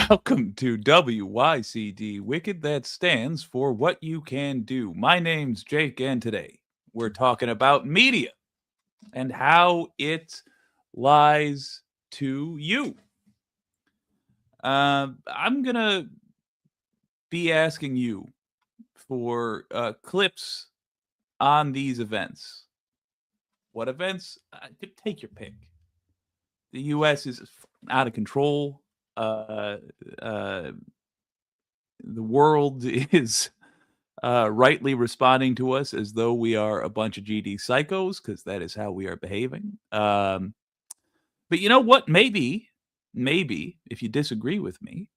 Welcome to WYCD Wicked, that stands for What You Can Do. My name's Jake, and today we're talking about media and how it lies to you. I'm going to be asking you for clips on these events. What events? Take your pick. The U.S. is out of control. The world is rightly responding to us as though we are a bunch of GD psychos, because that is how we are behaving. But you know what? Maybe, if you disagree with me,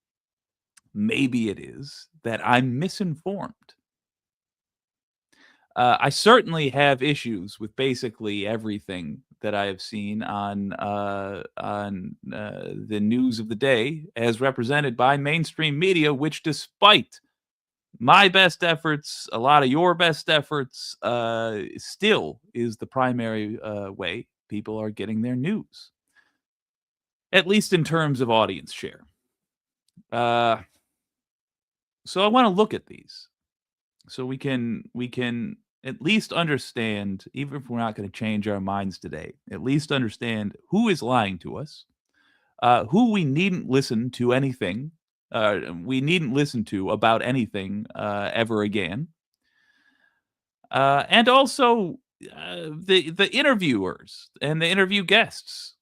maybe it is that I'm misinformed. I certainly have issues with basically everything that I have seen on the news of the day, as represented by mainstream media, which, despite my best efforts, a lot of your best efforts, still is the primary way people are getting their news, at least in terms of audience share. So I want to look at these so we can at least understand, even if we're not going to change our minds today, at least understand who is lying to us, who we needn't listen to anything, we needn't listen to about anything ever again, and also the interviewers and the interview guests.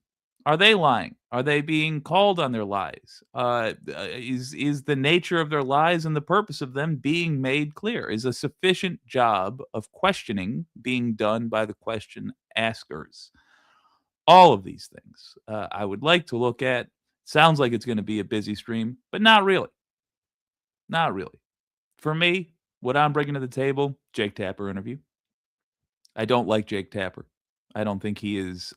Are they lying? Are they being called on their lies? Is the nature of their lies and the purpose of them being made clear? Is a sufficient job of questioning being done by the question askers? All of these things I would like to look at. Sounds like it's going to be a busy stream, but not really. Not really. For me, what I'm bringing to the table, Jake Tapper interview. I don't like Jake Tapper. I don't think he is...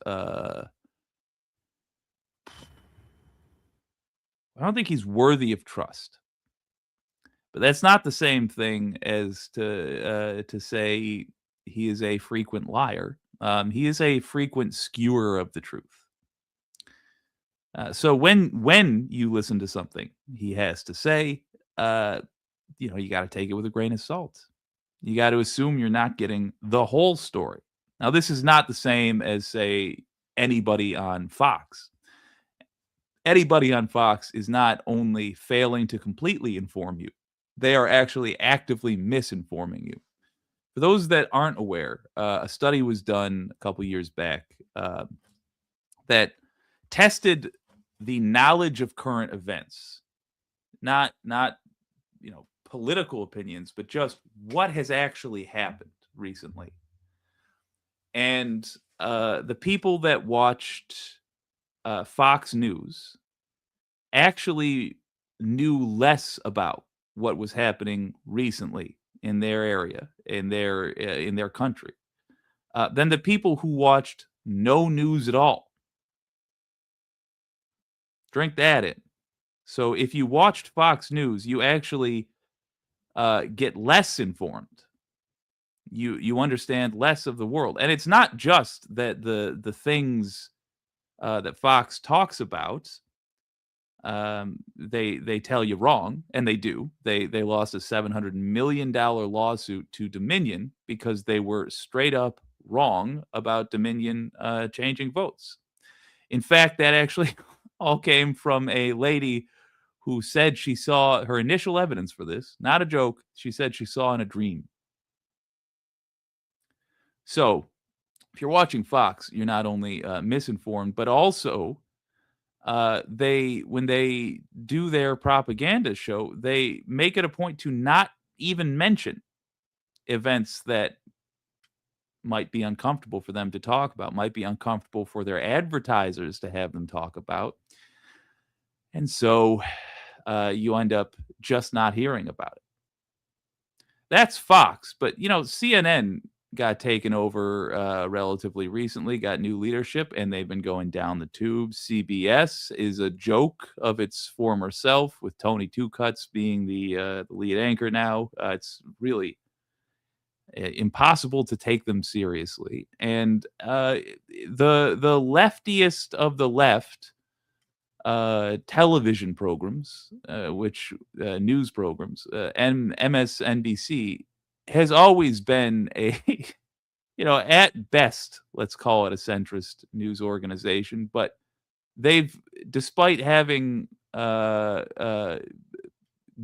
I don't think he's worthy of trust. But that's not the same thing as to say he is a frequent liar. He is a frequent skewer of the truth. So when you listen to something he has to say, you got to take it with a grain of salt. You got to assume you're not getting the whole story. Now, this is not the same as, say, anybody on Fox. Anybody on Fox is not only failing to completely inform you, they are actually actively misinforming you. For those that aren't aware, a study was done a couple years back that tested the knowledge of current events, not political opinions, but just what has actually happened recently. And the people that watched Fox News actually knew less about what was happening recently in their area, in their country, than the people who watched no news at all. Drink that in. So if you watched Fox News, you actually get less informed. You understand less of the world, and it's not just that the things that Fox talks about they tell you wrong, and they do. They lost a $700 million lawsuit to Dominion because they were straight up wrong about Dominion changing votes. In fact, that actually all came from a lady who said she saw her initial evidence for this, not a joke. She said she saw in a dream. So, if you're watching Fox, you're not only misinformed, but also they when they do their propaganda show, they make it a point to not even mention events that might be uncomfortable for them to talk about, might be uncomfortable for their advertisers to have them talk about. And so you end up just not hearing about it. That's Fox, but CNN got taken over relatively recently, got new leadership, and they've been going down the tubes. CBS is a joke of its former self, with Tony Two Cuts being the lead anchor now. It's really impossible to take them seriously, and the leftiest of the left television programs, which news programs, and MSNBC has always been a, at best, let's call it a centrist news organization. But they've, despite having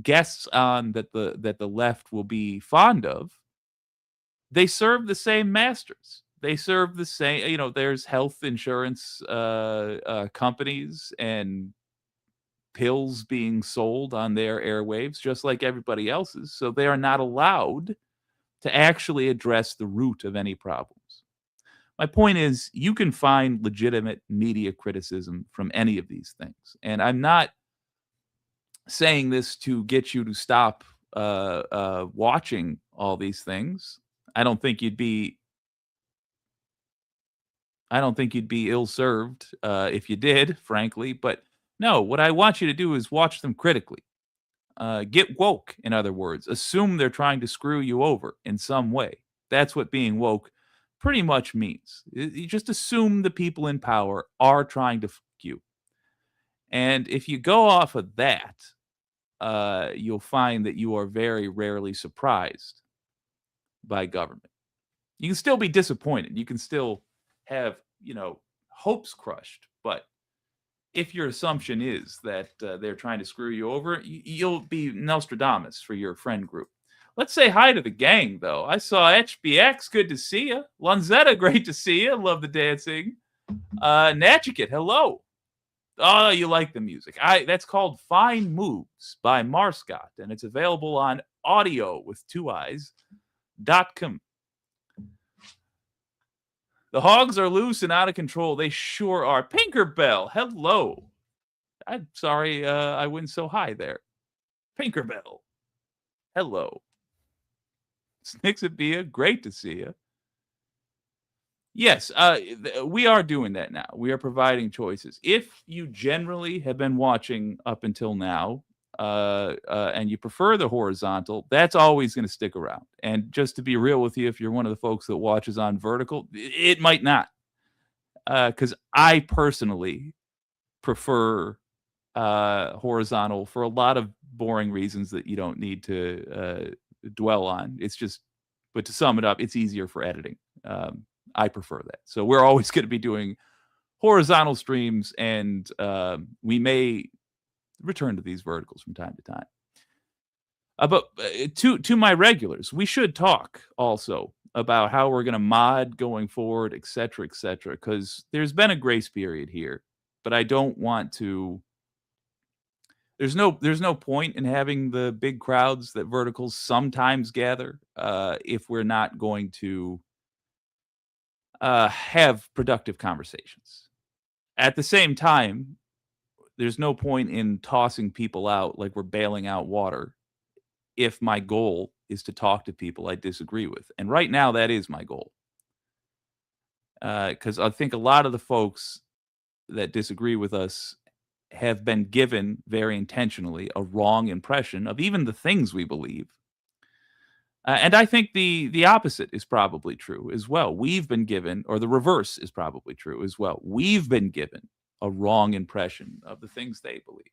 guests on that the left will be fond of, they serve the same masters. They serve the same, there's health insurance companies and pills being sold on their airwaves, just like everybody else's. So they are not allowed to actually address the root of any problems. My point is, you can find legitimate media criticism from any of these things. And I'm not saying this to get you to stop watching all these things. I don't think you'd be ill-served if you did, frankly. But no, what I want you to do is watch them critically. Get woke, in other words. Assume they're trying to screw you over in some way. That's what being woke pretty much means. You just assume the people in power are trying to fuck you. And if you go off of that, you'll find that you are very rarely surprised by government. You can still be disappointed. You can still have, hopes crushed. But if your assumption is that they're trying to screw you over, you'll be Nostradamus for your friend group. Let's say hi to the gang, though. I saw HBX. Good to see you. Lanzetta, great to see you. Love the dancing. Natchikit, hello. Oh, you like the music. That's called Fine Moves by Marscott, and it's available on audio with 2eyes.com. The hogs are loose and out of control. They sure are. Pinkerbell, hello. I'm sorry I went so high there. Pinkerbell, hello. Snixabia, great to see you. Yes, we are doing that now. We are providing choices. If you generally have been watching up until now, and you prefer the horizontal, that's always going to stick around. And just to be real with you, if you're one of the folks that watches on vertical, it might not. Because I personally prefer horizontal for a lot of boring reasons that you don't need to dwell on. It's just, but to sum it up, it's easier for editing. I prefer that. So we're always going to be doing horizontal streams, and we may return to these verticals from time to time. But to my regulars, we should talk also about how we're going to mod going forward, et cetera, because there's been a grace period here, but I don't want to. There's no point in having the big crowds that verticals sometimes gather if we're not going to have productive conversations. At the same time, there's no point in tossing people out like we're bailing out water if my goal is to talk to people I disagree with. And right now, that is my goal. Because I think a lot of the folks that disagree with us have been given very intentionally a wrong impression of even the things we believe. And I think the opposite is probably true as well. We've been given, or the reverse is probably true as well. We've been given a wrong impression of the things they believe.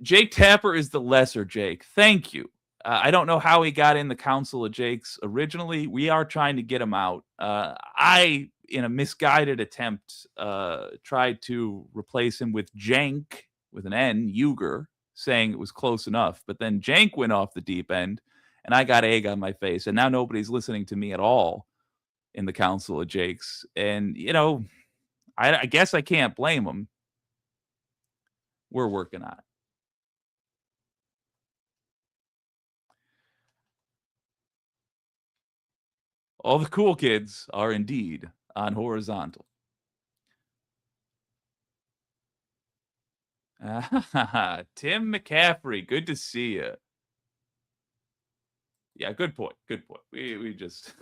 Jake Tapper is the lesser Jake. Thank you. I don't know how he got in the Council of Jakes originally. We are trying to get him out. I, in a misguided attempt, tried to replace him with Jank with an N, Uger, saying it was close enough. But then Jank went off the deep end, and I got egg on my face. And now nobody's listening to me at all in the Council of Jakes. And, I guess I can't blame them. We're working on it. All the cool kids are indeed on horizontal. Tim McCaffrey, good to see you. Yeah, good point. Good point. We just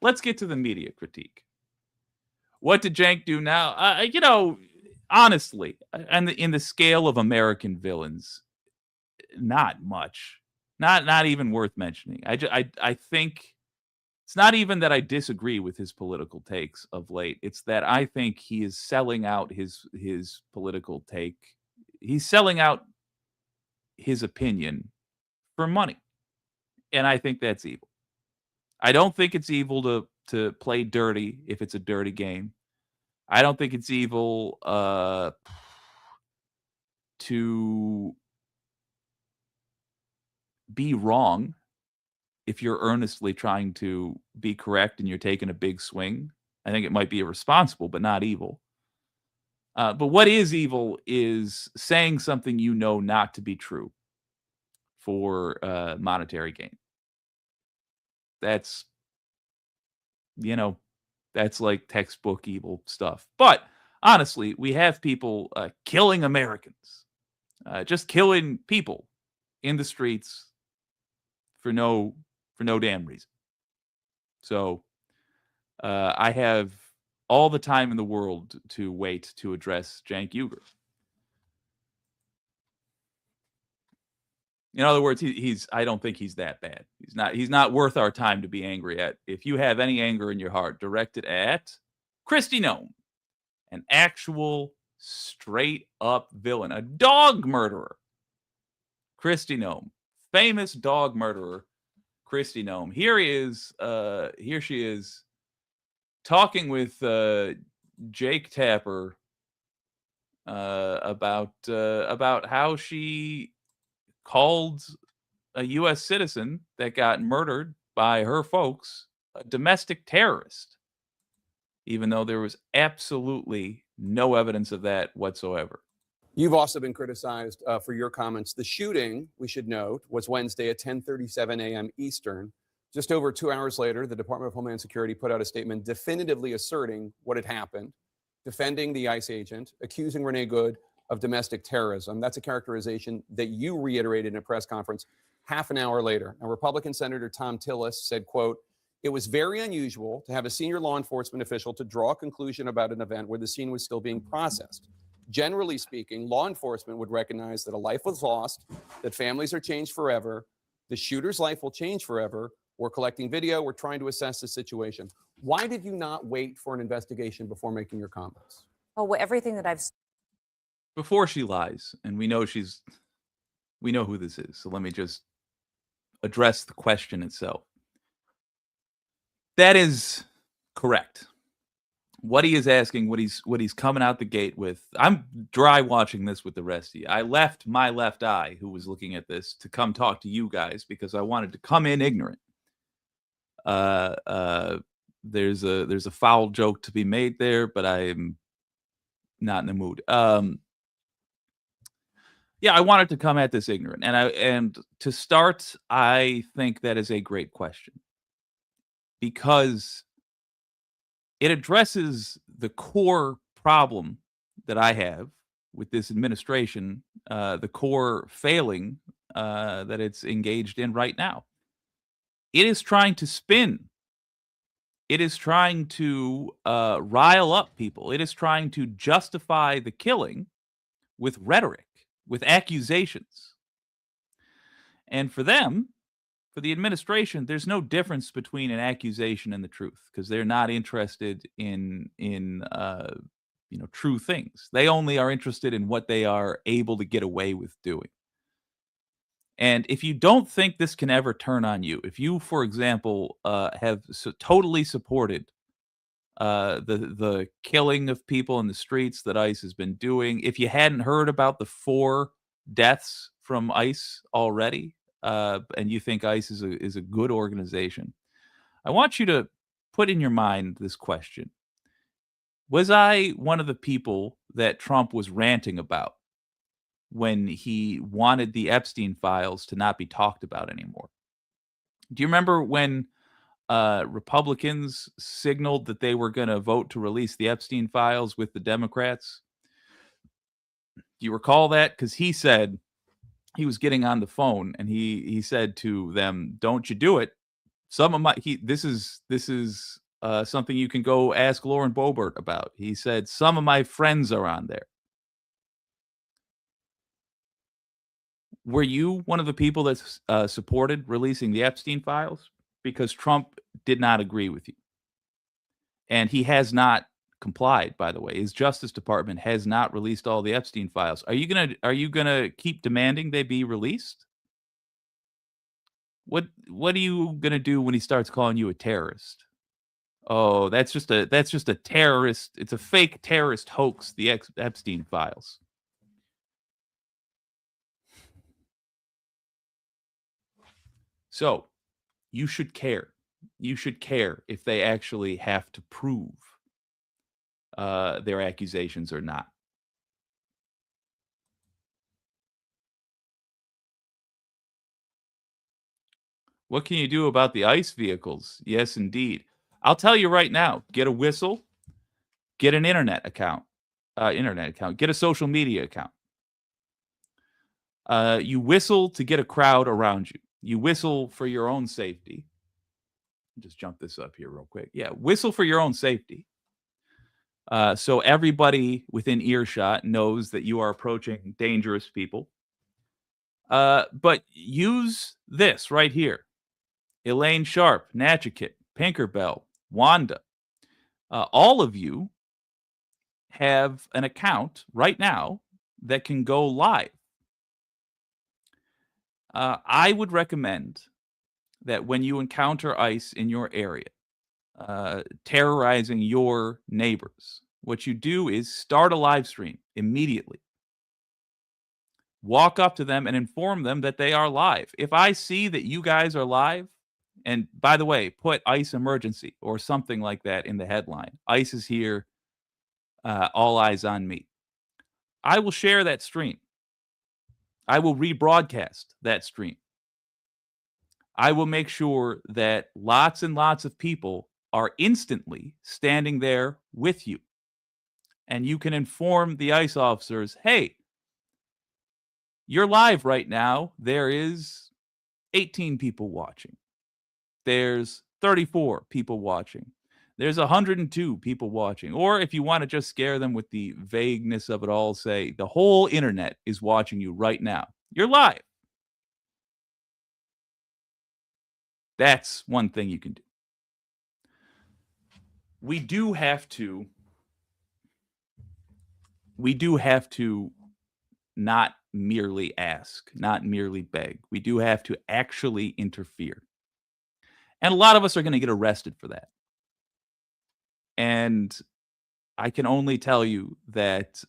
let's get to the media critique. What did Jank do now? Honestly, and in the scale of American villains, not much. Not even worth mentioning. I think it's not even that I disagree with his political takes of late. It's that I think he is selling out his political take. He's selling out his opinion for money. And I think that's evil. I don't think it's evil to play dirty if it's a dirty game. I don't think it's evil to be wrong if you're earnestly trying to be correct and you're taking a big swing. I think it might be irresponsible, but not evil. But what is evil is saying something you know not to be true for monetary gain. That's, that's like textbook evil stuff. But honestly, we have people killing Americans, just killing people in the streets for no damn reason. So I have all the time in the world to wait to address Cenk Uygur. In other words, I don't think he's that bad. He's not worth our time to be angry at. If you have any anger in your heart, direct it at Kristi Noem, an actual straight up villain, a dog murderer. Kristi Noem, famous dog murderer, Kristi Noem. Here she is talking with Jake Tapper about how she called a U.S. citizen that got murdered by her folks a domestic terrorist, even though there was absolutely no evidence of that whatsoever. You've also been criticized for your comments. The shooting, we should note, was Wednesday at 10:37 a.m. Eastern. Just over 2 hours later, the Department of Homeland Security put out a statement definitively asserting what had happened, defending the ICE agent, accusing Renee Good of domestic terrorism. That's a characterization that you reiterated in a press conference half an hour later. Now, Republican Senator Tom Tillis said, quote, "It was very unusual to have a senior law enforcement official to draw a conclusion about an event where the scene was still being processed. Generally speaking, law enforcement would recognize that a life was lost, that families are changed forever, the shooter's life will change forever. We're collecting video. We're trying to assess the situation." Why did you not wait for an investigation before making your comments? Oh, well, everything that I've Before she lies, and we know who this is. So let me just address the question itself. That is correct. What he is asking, what he's coming out the gate with. I'm dry watching this with the rest of you. I left my left eye, who was looking at this, to come talk to you guys because I wanted to come in ignorant. There's a foul joke to be made there, but I'm not in the mood. Yeah, I wanted to come at this ignorant, and to start, I think that is a great question because it addresses the core problem that I have with this administration, the core failing that it's engaged in right now. It is trying to spin. It is trying to rile up people. It is trying to justify the killing with rhetoric, with accusations. And for them, for the administration, there's no difference between an accusation and the truth because they're not interested in true things. They only are interested in what they are able to get away with doing. And if you don't think this can ever turn on you, if you, for example, have totally supported the killing of people in the streets that ICE has been doing, if you hadn't heard about the 4 deaths from ICE already, and you think ICE is a good organization, I want you to put in your mind this question: was I one of the people that Trump was ranting about when he wanted the Epstein files to not be talked about anymore? Do you remember when Republicans signaled that they were going to vote to release the Epstein files with the Democrats? Do you recall that? Because he said he was getting on the phone and he said to them, "Don't you do it. Some of my this is something you can go ask Lauren Boebert about." He said, "Some of my friends are on there." Were you one of the people that supported releasing the Epstein files? Because Trump did not agree with you, and he has not complied. By the way, his Justice Department has not released all the Epstein files. Are you gonna keep demanding they be released? What are you gonna do when he starts calling you a terrorist? Oh, that's just a terrorist. It's a fake terrorist hoax. The Epstein files. So you should care. You should care if they actually have to prove their accusations or not. What can you do about the ICE vehicles? Yes, indeed. I'll tell you right now: get a whistle, get an internet account, get a social media account. You whistle to get a crowd around you. You whistle for your own safety. Just jump this up here real quick. Yeah, whistle for your own safety. So everybody within earshot knows that you are approaching dangerous people. But use this right here: Elaine Sharp, Natchikit, Pinkerbell, Wanda. All of you have an account right now that can go live. I would recommend that when you encounter ICE in your area, terrorizing your neighbors, what you do is start a live stream immediately. Walk up to them and inform them that they are live. If I see that you guys are live, and by the way, put ICE emergency or something like that in the headline. ICE is here, all eyes on me. I will share that stream. I will rebroadcast that stream. I will make sure that lots and lots of people are instantly standing there with you. And you can inform the ICE officers, hey, you're live right now. There is 18 people watching. There's 34 people watching. There's 102 people watching. Or if you want to just scare them with the vagueness of it all, say the whole internet is watching you right now. You're live. That's one thing you can do. We do have to not merely ask, not merely beg. We do have to actually interfere. And a lot of us are going to get arrested for that. And I can only tell you that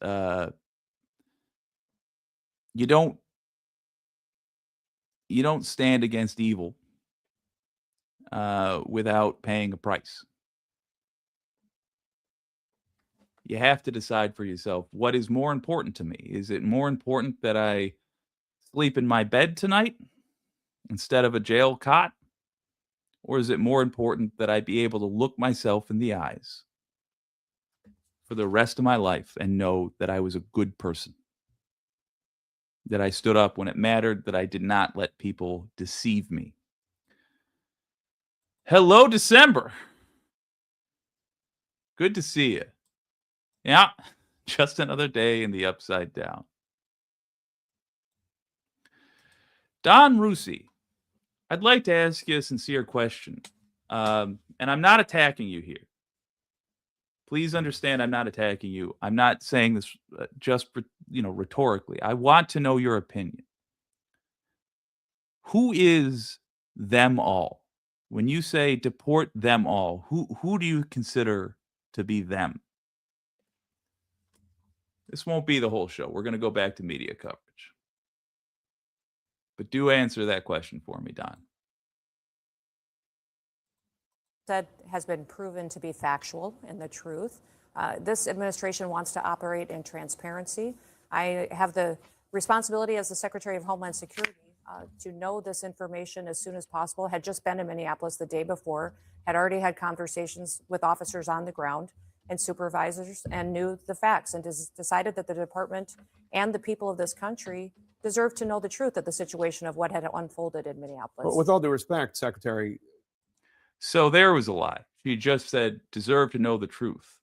you don't stand against evil without paying a price. You have to decide for yourself, what is more important to me? Is it more important that I sleep in my bed tonight instead of a jail cot? Or is it more important that I be able to look myself in the eyes for the rest of my life and know that I was a good person? That I stood up when it mattered, that I did not let people deceive me. Hello, December. Good to see you. Yeah, just another day in the upside down. Don Rusi, I'd like to ask you a sincere question. And I'm not attacking you here. Please understand, I'm not attacking you. I'm not saying this just rhetorically. I want to know your opinion. Who is them all? When you say deport them all, who do you consider to be them? This won't be the whole show. We're going to go back to media coverage. But do answer that question for me, Don. That has been proven to be factual and the truth. This administration wants to operate in transparency. I have the responsibility as the Secretary of Homeland Security to know this information as soon as possible. Had just been in Minneapolis the day before, had already had conversations with officers on the ground and supervisors, and knew the facts, and decided that the department and the people of this country deserve to know the truth of the situation of what had unfolded in Minneapolis. Well, with all due respect, Secretary. So there was a lie. She just said, deserve to know the truth.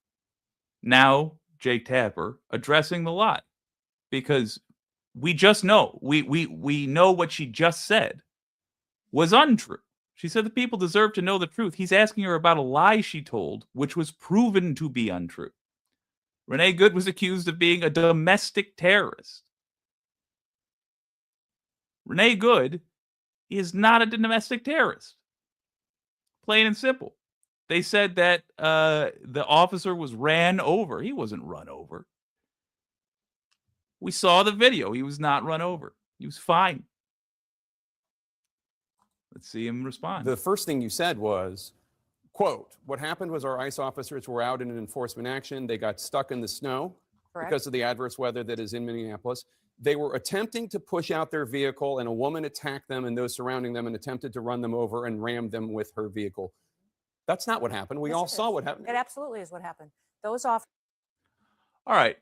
Now, Jake Tapper addressing the lie, because we just know, we know what she just said was untrue. She said the people deserve to know the truth. He's asking her about a lie she told, which was proven to be untrue. Renee Good was accused of being a domestic terrorist. Renee Good is not a domestic terrorist. Plain and simple. They said that the officer was ran over. He wasn't run over. We saw the video. He was not run over. He was fine. Let's see him respond. The first thing you said was, quote, what happened was our ICE officers were out in an enforcement action. They got stuck in the snow. Correct. Because of the adverse weather that is in Minneapolis. They were attempting to push out their vehicle, and a woman attacked them and those surrounding them and attempted to run them over and rammed them with her vehicle. That's not what happened. We all saw what happened. It absolutely is what happened. Those officers. All right.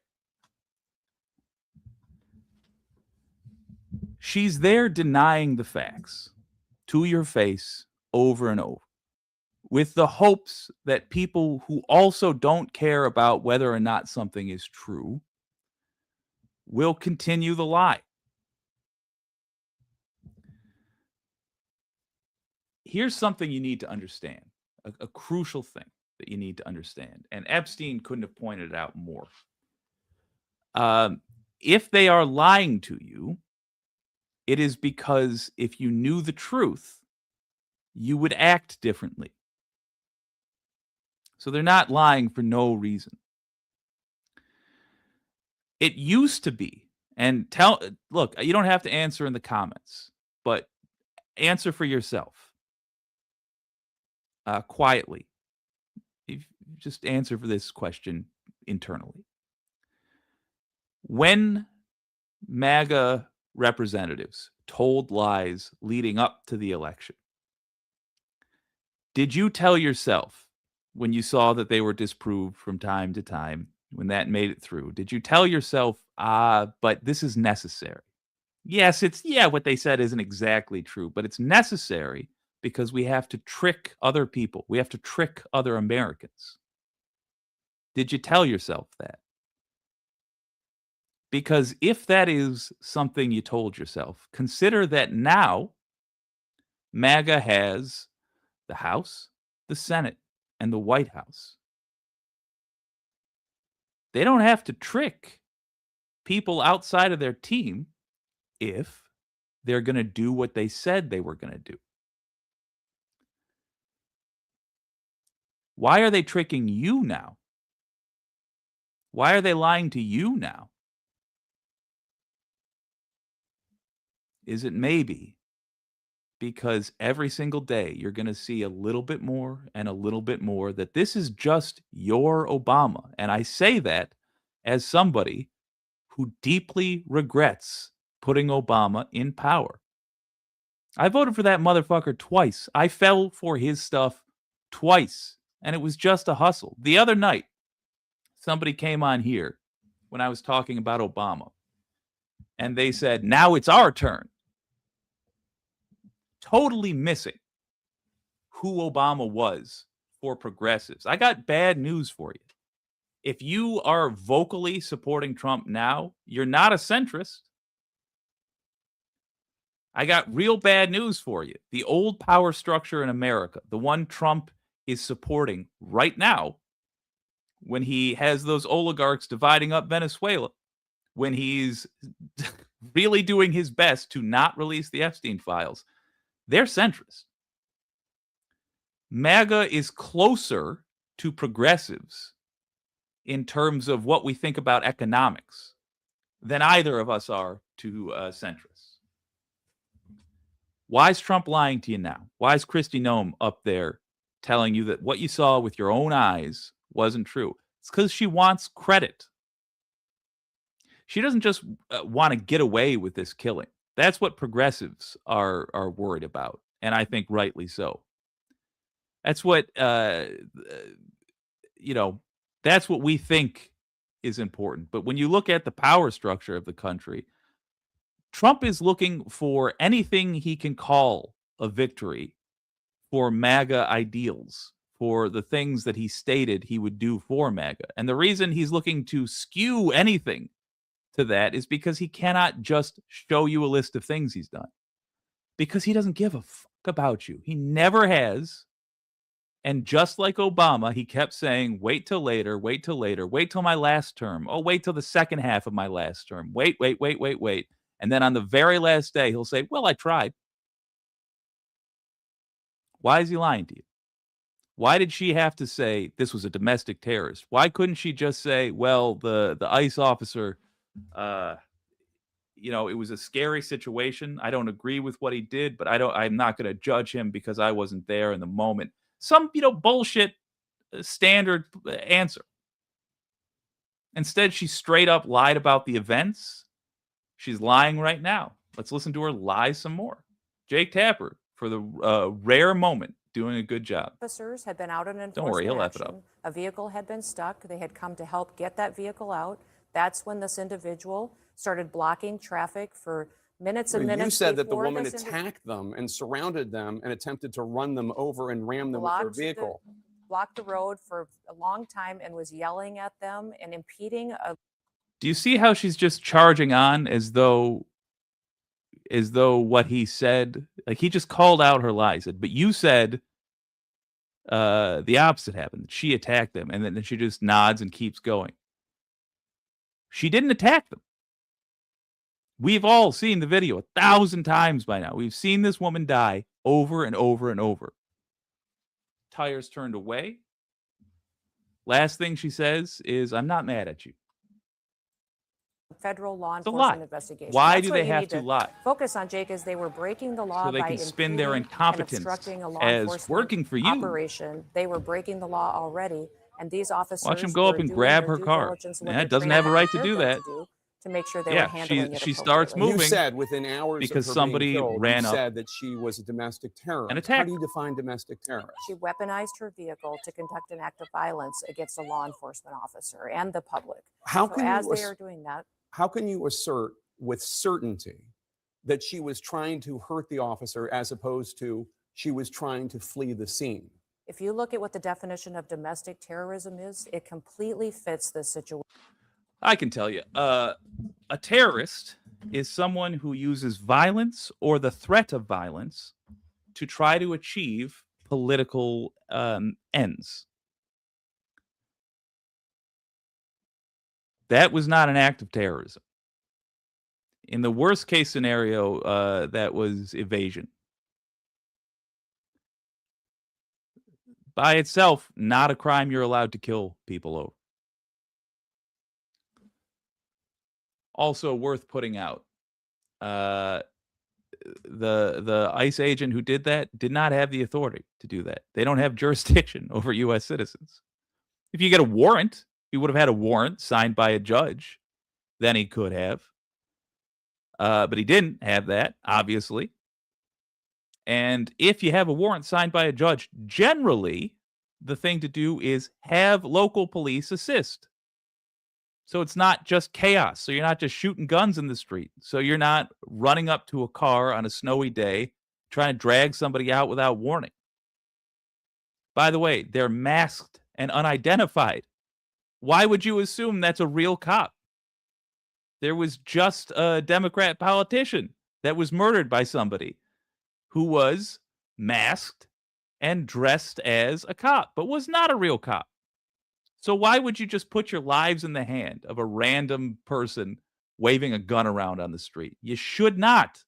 She's there denying the facts to your face over and over, with the hopes that people who also don't care about whether or not something is true will continue the lie. Here's something you need to understand, a crucial thing that you need to understand, and Epstein couldn't have pointed it out more. If they are lying to you, it is because if you knew the truth, you would act differently. So they're not lying for no reason. It used to be, and look, you don't have to answer in the comments, but answer for yourself. Quietly. Just answer for this question internally. When MAGA representatives told lies leading up to the election, did you tell yourself, when you saw that they were disproved from time to time, when that made it through, did you tell yourself, but this is necessary? Yes, what they said isn't exactly true, but it's necessary because we have to trick other people. We have to trick other Americans. Did you tell yourself that? Because if that is something you told yourself, consider that now MAGA has the House, the Senate, and the White House. They don't have to trick people outside of their team if they're going to do what they said they were going to do. Why are they tricking you now? Why are they lying to you now? Is it maybe because every single day you're going to see a little bit more and a little bit more that this is just your Obama? And I say that as somebody who deeply regrets putting Obama in power. I voted for that motherfucker twice. I fell for his stuff twice, and it was just a hustle. The other night, somebody came on here when I was talking about Obama, and they said, now it's our turn. Totally missing who Obama was for progressives. I got bad news for you. If you are vocally supporting Trump now, you're not a centrist. I got real bad news for you. The old power structure in America, the one Trump is supporting right now, when he has those oligarchs dividing up Venezuela, when he's really doing his best to not release the Epstein files, they're centrist. MAGA is closer to progressives in terms of what we think about economics than either of us are to centrists. Why is Trump lying to you now? Why is Kristi Noem up there telling you that what you saw with your own eyes wasn't true? It's because she wants credit. She doesn't just want to get away with this killing. That's what progressives are worried about, and I think rightly so. That's what that's what we think is important. But when you look at the power structure of the country, Trump is looking for anything he can call a victory for MAGA ideals, for the things that he stated he would do for MAGA. And the reason he's looking to skew anything to that is because he cannot just show you a list of things he's done. Because he doesn't give a fuck about you. He never has. And just like Obama, he kept saying, wait till later, wait till later, wait till my last term. Oh, wait till the second half of my last term. Wait. And then on the very last day, he'll say, well, I tried. Why is he lying to you? Why did she have to say this was a domestic terrorist? Why couldn't she just say, well, the ICE officer, it was a scary situation. I don't agree with what he did, but I'm not going to judge him because I wasn't there in the moment. Some, bullshit standard answer. Instead, she straight up lied about the events. She's lying right now. Let's listen to her lie some more. Jake Tapper, for the rare moment, doing a good job. Officers had been out in enforcement. Don't worry, he'll F action. it up. A vehicle had been stuck. They had come to help get that vehicle out. That's when this individual started blocking traffic for minutes and minutes. You said that the woman attacked them and surrounded them and attempted to run them over and ram them with her vehicle. Blocked the road for a long time and was yelling at them and impeding a. Do you see how she's just charging on as though what he said, like he just called out her lies, but you said the opposite happened. She attacked them, and then she just nods and keeps going. She didn't attack them. We've all seen the video 1,000 times by now. We've seen this woman die over and over and over. Tires turned away. Last thing she says is, I'm not mad at you. Federal law enforcement investigation. Why do they have to lie? Focus on, Jake, is they were breaking the law so they by can spin their incompetence as working for you. Operation. They were breaking the law already, and these officers watch him go up and grab her car. It doesn't have a right to do that. To make sure they were handling it she starts moving. You said within hours because of her somebody being killed, ran you up. said that she was a domestic terrorist. An attack. How do you define domestic terrorist? She weaponized her vehicle to conduct an act of violence against a law enforcement officer and the public. They are doing that. How can you assert with certainty that she was trying to hurt the officer as opposed to she was trying to flee the scene? If you look at what the definition of domestic terrorism is, it completely fits this situation. I can tell you, a terrorist is someone who uses violence or the threat of violence to try to achieve political ends. That was not an act of terrorism. In the worst case scenario, that was evasion. By itself, not a crime you're allowed to kill people over. Also worth putting out, the ICE agent who did that did not have the authority to do that. They don't have jurisdiction over U.S. citizens. If you get a warrant, he would have had a warrant signed by a judge. Then he could have. But he didn't have that, obviously. And if you have a warrant signed by a judge, generally, the thing to do is have local police assist. So it's not just chaos. So you're not just shooting guns in the street. So you're not running up to a car on a snowy day, trying to drag somebody out without warning. By the way, they're masked and unidentified. Why would you assume that's a real cop? There was just a Democrat politician that was murdered by somebody who was masked and dressed as a cop, but was not a real cop. So why would you just put your lives in the hand of a random person waving a gun around on the street? You should not.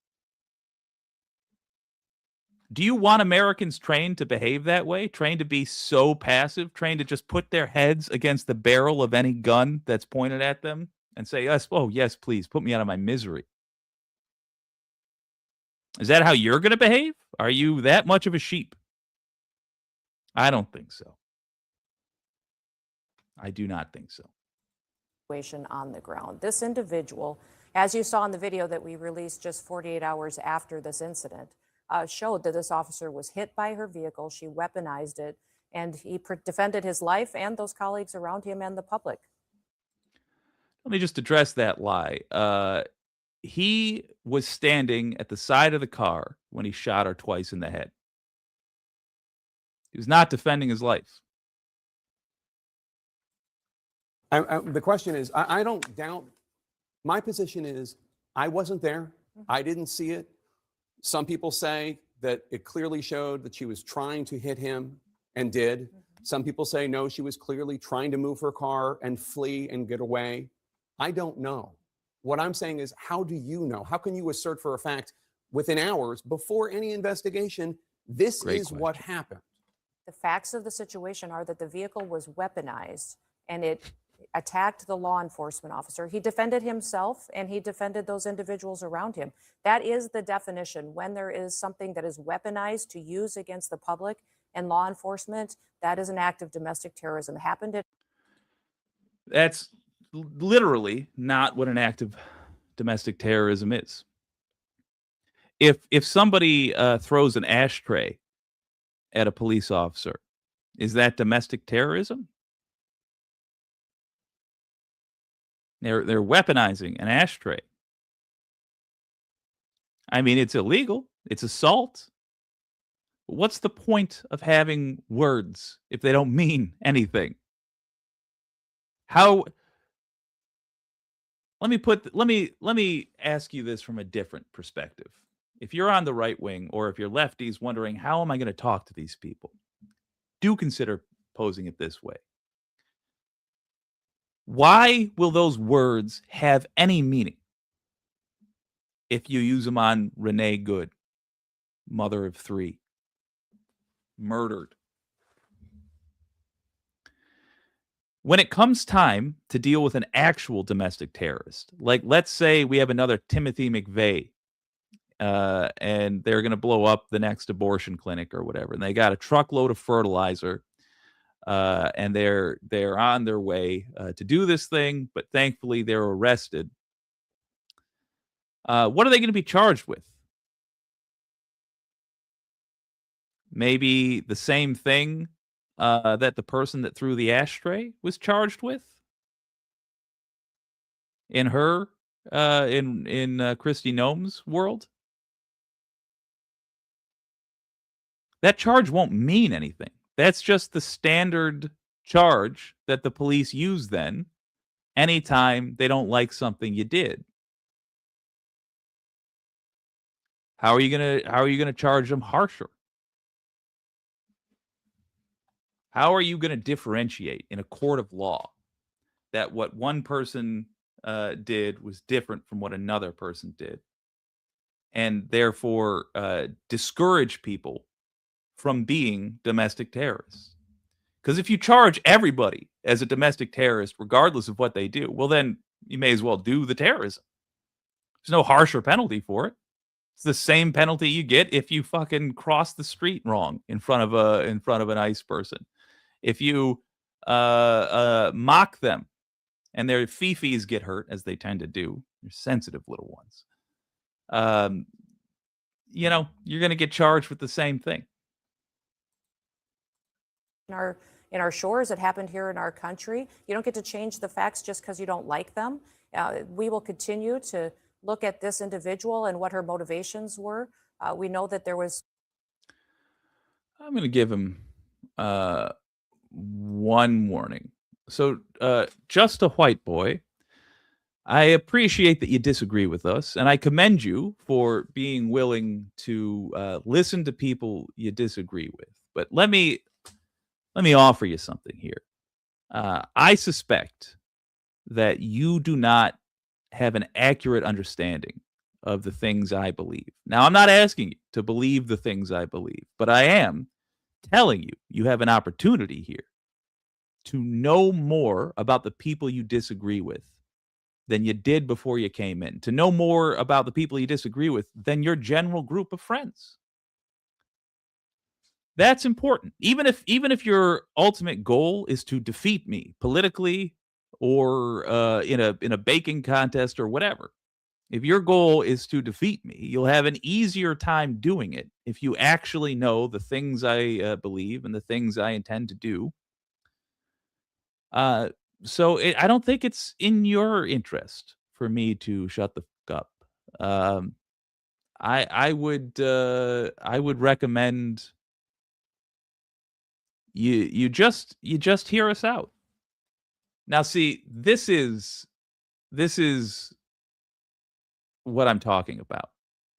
Do you want Americans trained to behave that way? Trained to be so passive? Trained to just put their heads against the barrel of any gun that's pointed at them and say, yes, oh, yes, please, put me out of my misery? Is that how you're going to behave? Are you that much of a sheep? I don't think so. I do not think so. Situation on the ground. This individual, as you saw in the video that we released just 48 hours after this incident, showed that this officer was hit by her vehicle. She weaponized it, and he defended his life and those colleagues around him and the public. Let me just address that lie. He was standing at the side of the car when he shot her twice in the head. He was not defending his life. The question is, I don't doubt. My position is, I wasn't there. I didn't see it. Some people say that it clearly showed that she was trying to hit him and did. Some people say, no, she was clearly trying to move her car and flee and get away. I don't know. What I'm saying is, how do you know? How can you assert for a fact within hours before any investigation, this is what happened? The facts of the situation are that the vehicle was weaponized and it attacked the law enforcement officer. He defended himself and he defended those individuals around him. That is the definition. When there is something that is weaponized to use against the public and law enforcement, that is an act of domestic terrorism. That's literally not what an act of domestic terrorism is. If somebody throws an ashtray at a police officer, is that domestic terrorism? They're weaponizing an ashtray. I mean, it's illegal. It's assault. What's the point of having words if they don't mean anything? Let me ask you this from a different perspective. If you're on the right wing or if you're lefties wondering, how am I going to talk to these people? Do consider posing it this way. Why will those words have any meaning if you use them on Renee Good, mother of 3, murdered? When it comes time to deal with an actual domestic terrorist, like let's say we have another Timothy McVeigh, and they're going to blow up the next abortion clinic or whatever, and they got a truckload of fertilizer, and they're on their way to do this thing, but thankfully they're arrested. What are they going to be charged with? Maybe the same thing that the person that threw the ashtray was charged with in her in Kristi Noem's world. That charge won't mean anything. That's just the standard charge that the police use then anytime they don't like something you did. How are you gonna charge them harsher? How are you going to differentiate in a court of law that what one person did was different from what another person did, and therefore discourage people from being domestic terrorists? Because if you charge everybody as a domestic terrorist, regardless of what they do, well, then you may as well do the terrorism. There's no harsher penalty for it. It's the same penalty you get if you fucking cross the street wrong in front of an ICE person. If you mock them and their fifis get hurt, as they tend to do, they're sensitive little ones, you're going to get charged with the same thing. In our shores, it happened here in our country. You don't get to change the facts just because you don't like them. We will continue to look at this individual and what her motivations were. We know that there was. I'm going to give him one warning. So, just a white boy, I appreciate that you disagree with us, and I commend you for being willing to listen to people you disagree with. But let me offer you something here. I suspect that you do not have an accurate understanding of the things I believe. Now, I'm not asking you to believe the things I believe, but I am telling you, you have an opportunity here to know more about the people you disagree with than you did before you came in, to know more about the people you disagree with than your general group of friends. That's important. Even if your ultimate goal is to defeat me politically or in a baking contest or whatever. If your goal is to defeat me, you'll have an easier time doing it if you actually know the things I believe and the things I intend to do. Uh, I don't think it's in your interest for me to shut the fuck up. I would recommend you just hear us out. Now, see, this is what I'm talking about.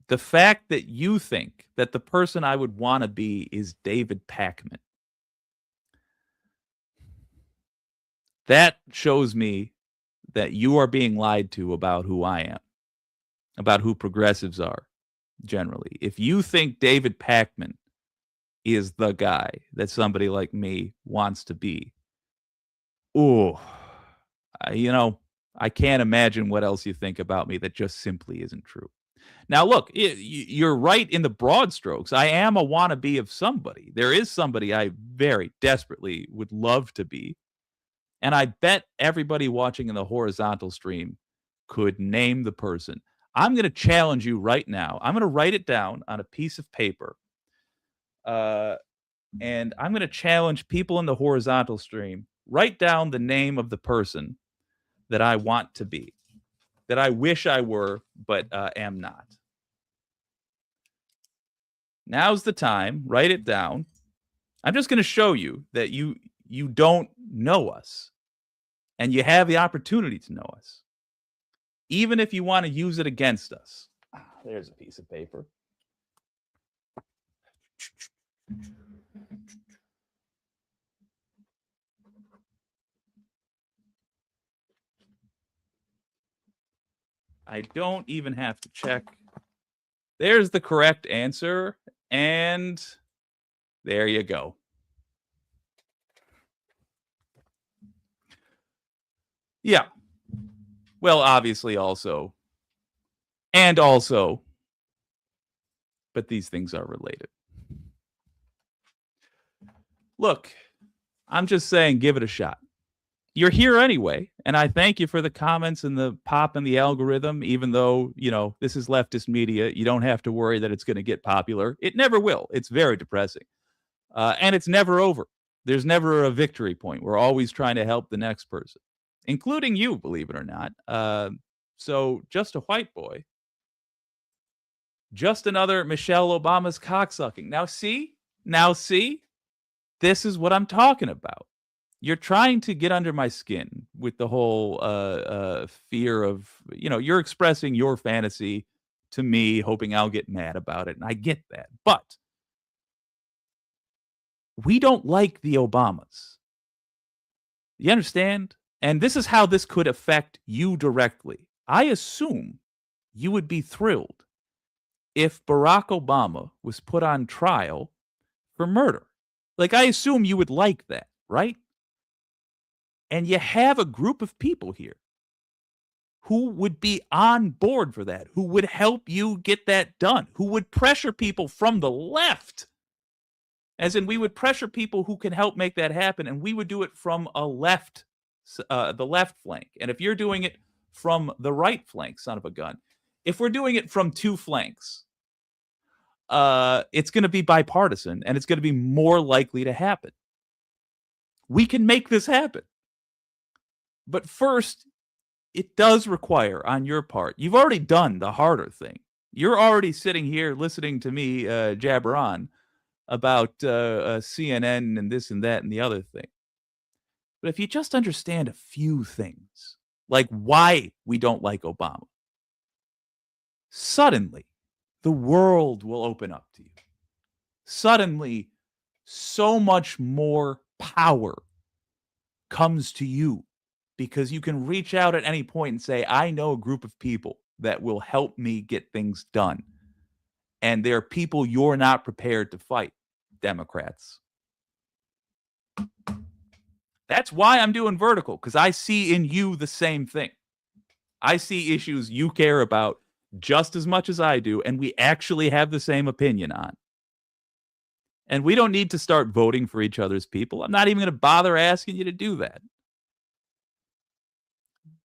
The fact that you think that the person I would want to be is David Pakman, that shows me that you are being lied to about who I am, about who progressives are generally. If you think David Pakman is the guy that somebody like me wants to be, oh, I can't imagine what else you think about me that just simply isn't true. Now, look, you're right in the broad strokes. I am a wannabe of somebody. There is somebody I very desperately would love to be. And I bet everybody watching in the horizontal stream could name the person. I'm going to challenge you right now. I'm going to write it down on a piece of paper. And I'm going to challenge people in the horizontal stream. Write down the name of the person that I want to be, that I wish I were, but am not. Now's the time. Write it down. I'm just going to show you that you don't know us, and you have the opportunity to know us, even if you want to use it against us. There's a piece of paper. I don't even have to check. There's the correct answer, and there you go. Yeah. Well, obviously also, but these things are related. Look, I'm just saying, give it a shot. You're here anyway, and I thank you for the comments and the pop and the algorithm, even though, this is leftist media. You don't have to worry that it's going to get popular. It never will. It's very depressing. And it's never over. There's never a victory point. We're always trying to help the next person, including you, believe it or not. So just a white boy. Just another Michelle Obama's cocksucking. Now see, this is what I'm talking about. You're trying to get under my skin with the whole fear of, you're expressing your fantasy to me, hoping I'll get mad about it. And I get that. But we don't like the Obamas. You understand? And this is how this could affect you directly. I assume you would be thrilled if Barack Obama was put on trial for murder. Like, I assume you would like that, right? And you have a group of people here who would be on board for that, who would help you get that done, who would pressure people from the left. As in, we would pressure people who can help make that happen, and we would do it from the left flank. And if you're doing it from the right flank, son of a gun, if we're doing it from two flanks, it's going to be bipartisan, and it's going to be more likely to happen. We can make this happen. But first, it does require on your part. You've already done the harder thing. You're already sitting here listening to me jabber on about CNN and this and that and the other thing. But if you just understand a few things, like why we don't like Obama, suddenly the world will open up to you. Suddenly, so much more power comes to you, because you can reach out at any point and say, I know a group of people that will help me get things done. And there are people you're not prepared to fight, Democrats. That's why I'm doing vertical, because I see in you the same thing. I see issues you care about just as much as I do, and we actually have the same opinion on. And we don't need to start voting for each other's people. I'm not even going to bother asking you to do that.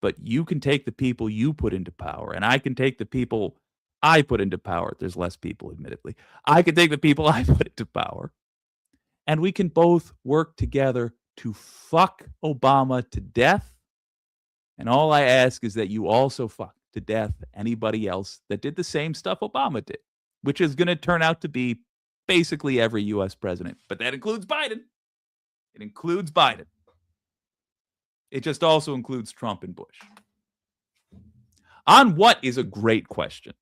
But you can take the people you put into power, and I can take the people I put into power. There's less people, admittedly. I can take the people I put into power, and we can both work together to fuck Obama to death. And all I ask is that you also fuck to death anybody else that did the same stuff Obama did, which is going to turn out to be basically every U.S. president. But that includes Biden. It includes Biden. It just also includes Trump and Bush. On what is a great question?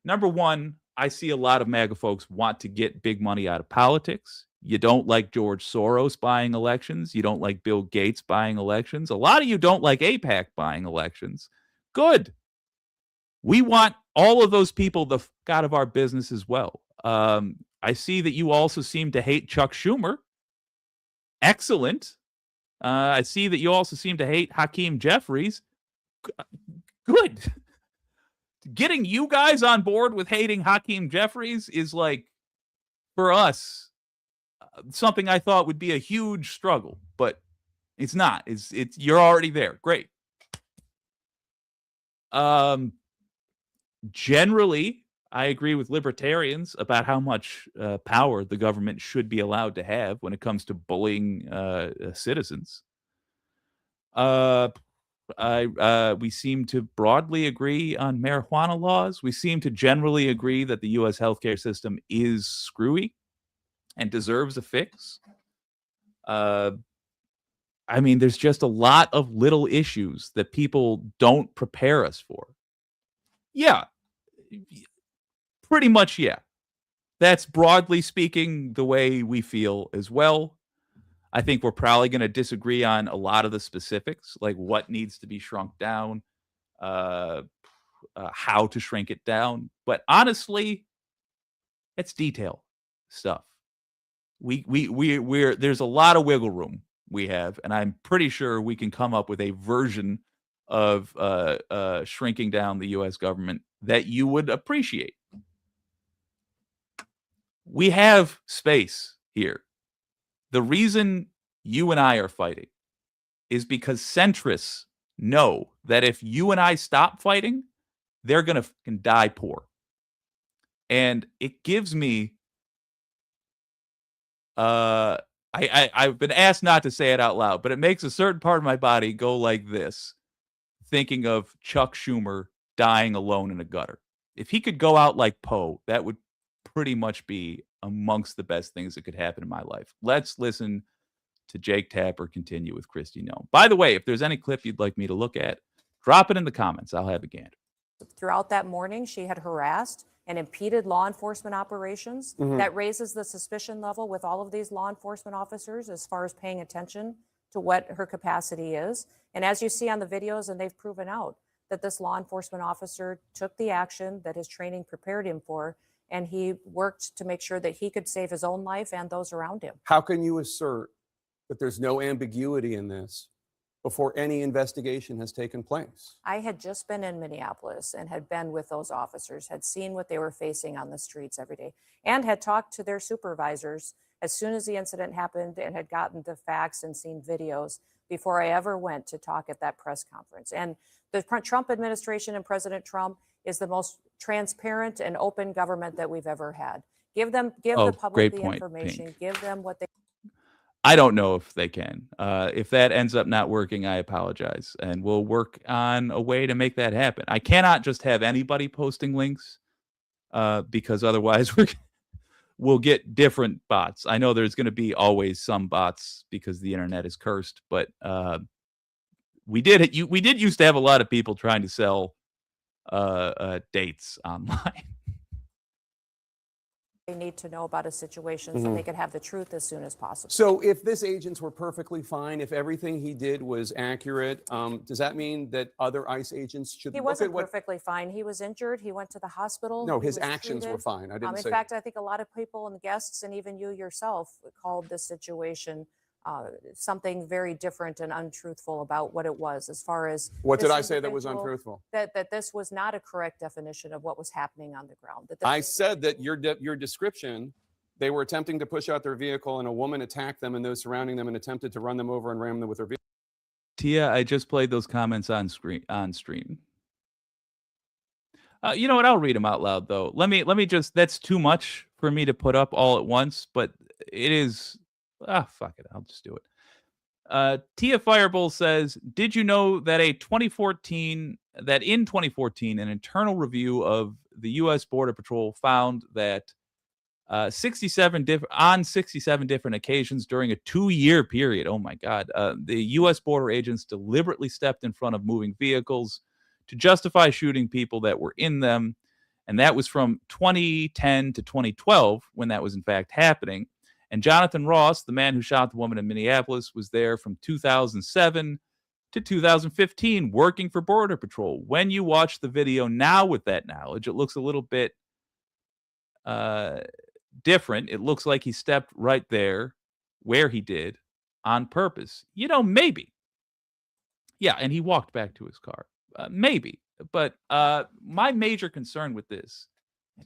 Number one, I see a lot of MAGA folks want to get big money out of politics. You don't like George Soros buying elections. You don't like Bill Gates buying elections. A lot of you don't like AIPAC buying elections. Good. We want all of those people the fuck out of our business as well. I see that you also seem to hate Chuck Schumer. Excellent. I see that you also seem to hate Hakeem Jeffries. Good. Getting you guys on board with hating Hakeem Jeffries is like, for us, something I thought would be a huge struggle, but it's not. It's you're already there. Great. Generally, I agree with libertarians about how much power the government should be allowed to have when it comes to bullying citizens. We seem to broadly agree on marijuana laws. We seem to generally agree that the U.S. healthcare system is screwy and deserves a fix. I mean, there's just a lot of little issues that people don't prepare us for. Yeah. Pretty much, yeah. That's broadly speaking the way we feel as well. I think we're probably going to disagree on a lot of the specifics, like what needs to be shrunk down, how to shrink it down. But honestly, it's detail stuff. We're there's a lot of wiggle room we have, and I'm pretty sure we can come up with a version of shrinking down the U.S. government that you would appreciate. We have space here. The reason you and I are fighting is because centrists know that if you and I stop fighting, they're going to fucking die poor. And it gives me, I've been asked not to say it out loud, but it makes a certain part of my body go like this, thinking of Chuck Schumer dying alone in a gutter. If he could go out like Poe, that would pretty much be amongst the best things that could happen in my life. Let's listen to Jake Tapper continue with Kristi Noem. By the way, if there's any clip you'd like me to look at, drop it in the comments. I'll have a gander. Throughout that morning, she had harassed and impeded law enforcement operations. That raises the suspicion level with all of these law enforcement officers as far as paying attention to what her capacity is. And as you see on the videos, and they've proven out that this law enforcement officer took the action that his training prepared him for, and he worked to make sure that he could save his own life and those around him. How can you assert that there's no ambiguity in this before any investigation has taken place? I had just been in Minneapolis and had been with those officers, had seen what they were facing on the streets every day, and had talked to their supervisors as soon as the incident happened and had gotten the facts and seen videos before I ever went to talk at that press conference. And the Trump administration and President Trump is the most transparent and open government that we've ever had. Give the public the information, Pink. give them what they. I don't know if they can. If that ends up not working, I apologize. And we'll work on a way to make that happen. I cannot just have anybody posting links because otherwise we'll get different bots. I know there's going to be always some bots because the internet is cursed, but we did used to have a lot of people trying to sell dates online. they need to know about a situation so they could have the truth as soon as possible. So if this agents were perfectly fine, if everything he did was accurate, does that mean that other ICE agents should He look wasn't at what? perfectly fine. He was injured. He went to the hospital. No, He his was actions were treated. fine. I didn't In say. fact, I think a lot of people and the guests and even you yourself called this situation something very different and untruthful about what it was as far as What did this I say that was individual, untruthful? that this was not a correct definition of what was happening on the ground. That this I said that your description, they were attempting to push out their vehicle and a woman attacked them and those surrounding them and attempted to run them over and ram them with her vehicle. Tia, I just played those comments on stream. You know what? I'll read them out loud though. Let me just. That's too much for me to put up all at once, but it is. Fuck it. I'll just do it. Tia Fireball says, "Did you know that in 2014, an internal review of the U.S. Border Patrol found that 67 different occasions during a 2-year period. Oh my God. The U.S. border agents deliberately stepped in front of moving vehicles to justify shooting people that were in them. And that was from 2010 to 2012 when that was in fact happening. And Jonathan Ross, the man who shot the woman in Minneapolis, was there from 2007 to 2015 working for Border Patrol. When you watch the video now with that knowledge, it looks a little bit different. It looks like he stepped right there where he did on purpose. You know, maybe. Yeah, and he walked back to his car. Maybe. But my major concern with this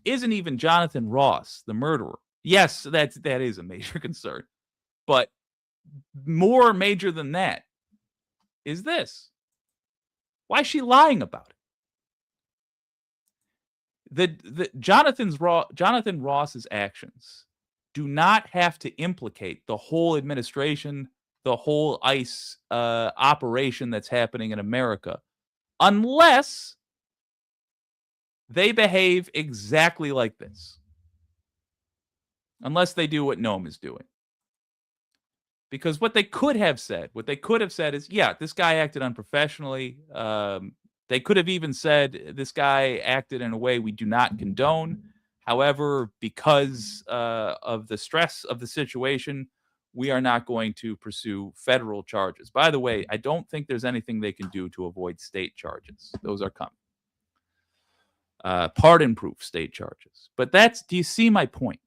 isn't even Jonathan Ross, the murderer. Yes, that is a major concern. But more major than that is this. Why is she lying about it? Jonathan Ross's actions do not have to implicate the whole administration, the whole ICE operation that's happening in America, unless they behave exactly like this. Unless they do what Noem is doing. Because what they could have said is, yeah, this guy acted unprofessionally. They could have even said this guy acted in a way we do not condone. However, because of the stress of the situation, we are not going to pursue federal charges. By the way, I don't think there's anything they can do to avoid state charges. Those are coming. Pardon-proof state charges. But do you see my point?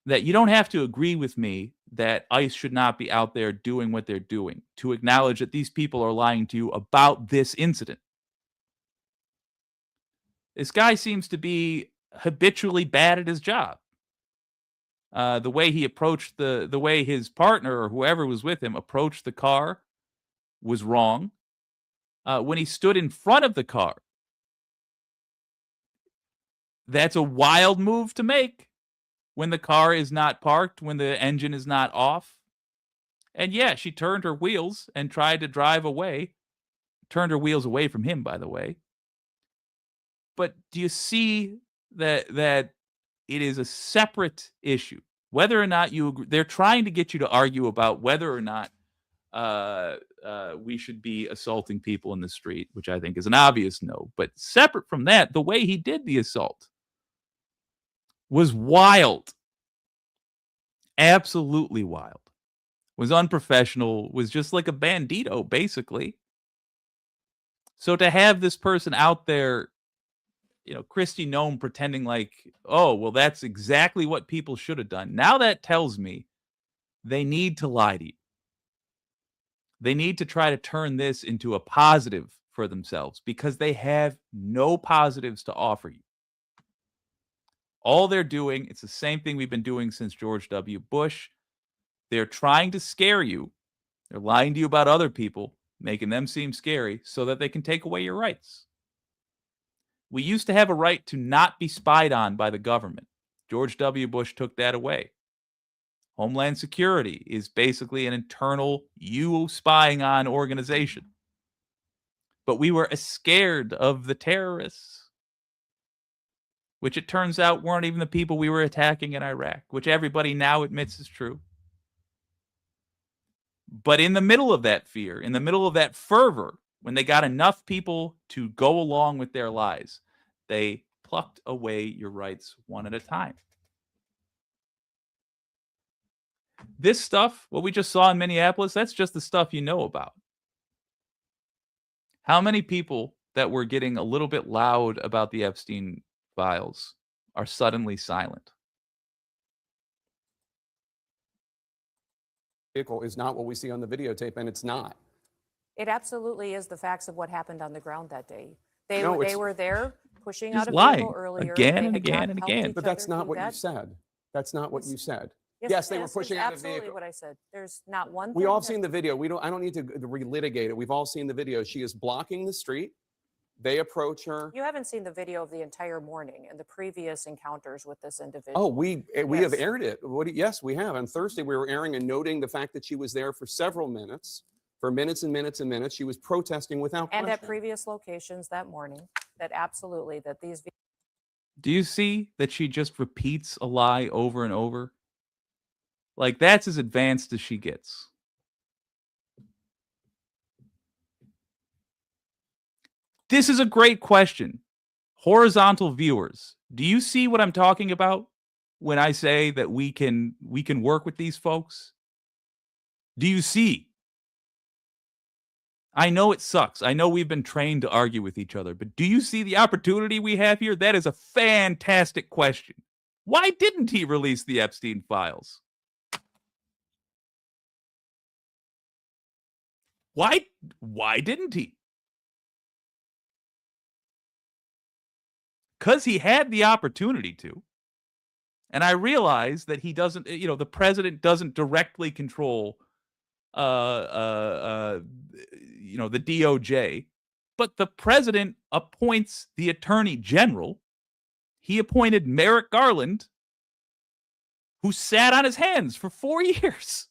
That you don't have to agree with me that ICE should not be out there doing what they're doing to acknowledge that these people are lying to you about this incident. This guy seems to be habitually bad at his job. The way he approached the way his partner or whoever was with him approached the car was wrong. When he stood in front of the car, that's a wild move to make. When the car is not parked, when the engine is not off. And yeah, she turned her wheels and tried to drive away. Turned her wheels away from him, by the way. But do you see that it is a separate issue? Whether or not you agree, they're trying to get you to argue about whether or not we should be assaulting people in the street, which I think is an obvious no. But separate from that, the way he did the assault was wild. Absolutely wild. Was unprofessional, was just like a bandito, basically. So to have this person out there, you know, Kristi Noem pretending like, oh, well, that's exactly what people should have done. Now that tells me they need to lie to you. They need to try to turn this into a positive for themselves because they have no positives to offer you. All they're doing, it's the same thing we've been doing since George W. Bush. They're trying to scare you. They're lying to you about other people, making them seem scary so that they can take away your rights. We used to have a right to not be spied on by the government. George W. Bush took that away. Homeland Security is basically an internal you spying on organization. But we were scared of the terrorists, which it turns out weren't even the people we were attacking in Iraq, which everybody now admits is true. But in the middle of that fear, in the middle of that fervor, when they got enough people to go along with their lies, they plucked away your rights one at a time. This stuff, what we just saw in Minneapolis, that's just the stuff you know about. How many people that were getting a little bit loud about the Epstein files are suddenly silent? Vehicle is not what we see on the videotape, and it's not. It absolutely is the facts of what happened on the ground that day. They No, they it's- were there pushing Just out a lying vehicle earlier. again They and had again not and helped again. each But that's other not through what you that. said. That's not what you said. Yes, Yes, they were yes, pushing it's out a absolutely vehicle. what I said. There's not one We thing all have that- seen the video. I don't need to relitigate it. We've all seen the video. She is blocking the street. They approach her. You haven't seen the video of the entire morning and the previous encounters with this individual. Oh, we have Yes. aired it. Yes, we have. On Thursday, we were airing and noting the fact that she was there for several minutes, for minutes and minutes and minutes. She was protesting without And at question. previous locations that morning, that absolutely, that these Do you see that she just repeats a lie over and over? Like, that's as advanced as she gets. This is a great question. Horizontal viewers, do you see what I'm talking about when I say that we can work with these folks? Do you see? I know it sucks. I know we've been trained to argue with each other, but do you see the opportunity we have here? That is a fantastic question. Why didn't he release the Epstein files? Why didn't he? Because he had the opportunity to. And I realize that he doesn't, the president doesn't directly control, the DOJ, but the president appoints the attorney general. He appointed Merrick Garland, who sat on his hands for 4 years,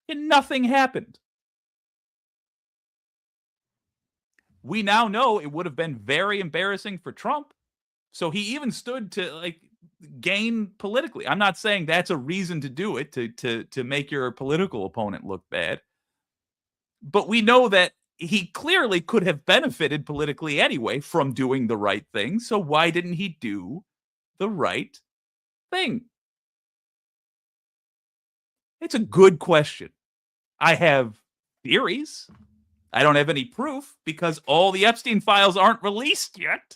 and nothing happened. We now know it would have been very embarrassing for Trump. So he even stood to gain politically. I'm not saying that's a reason to do it, to make your political opponent look bad. But we know that he clearly could have benefited politically anyway from doing the right thing. So why didn't he do the right thing? It's a good question. I have theories. I don't have any proof because all the Epstein files aren't released yet.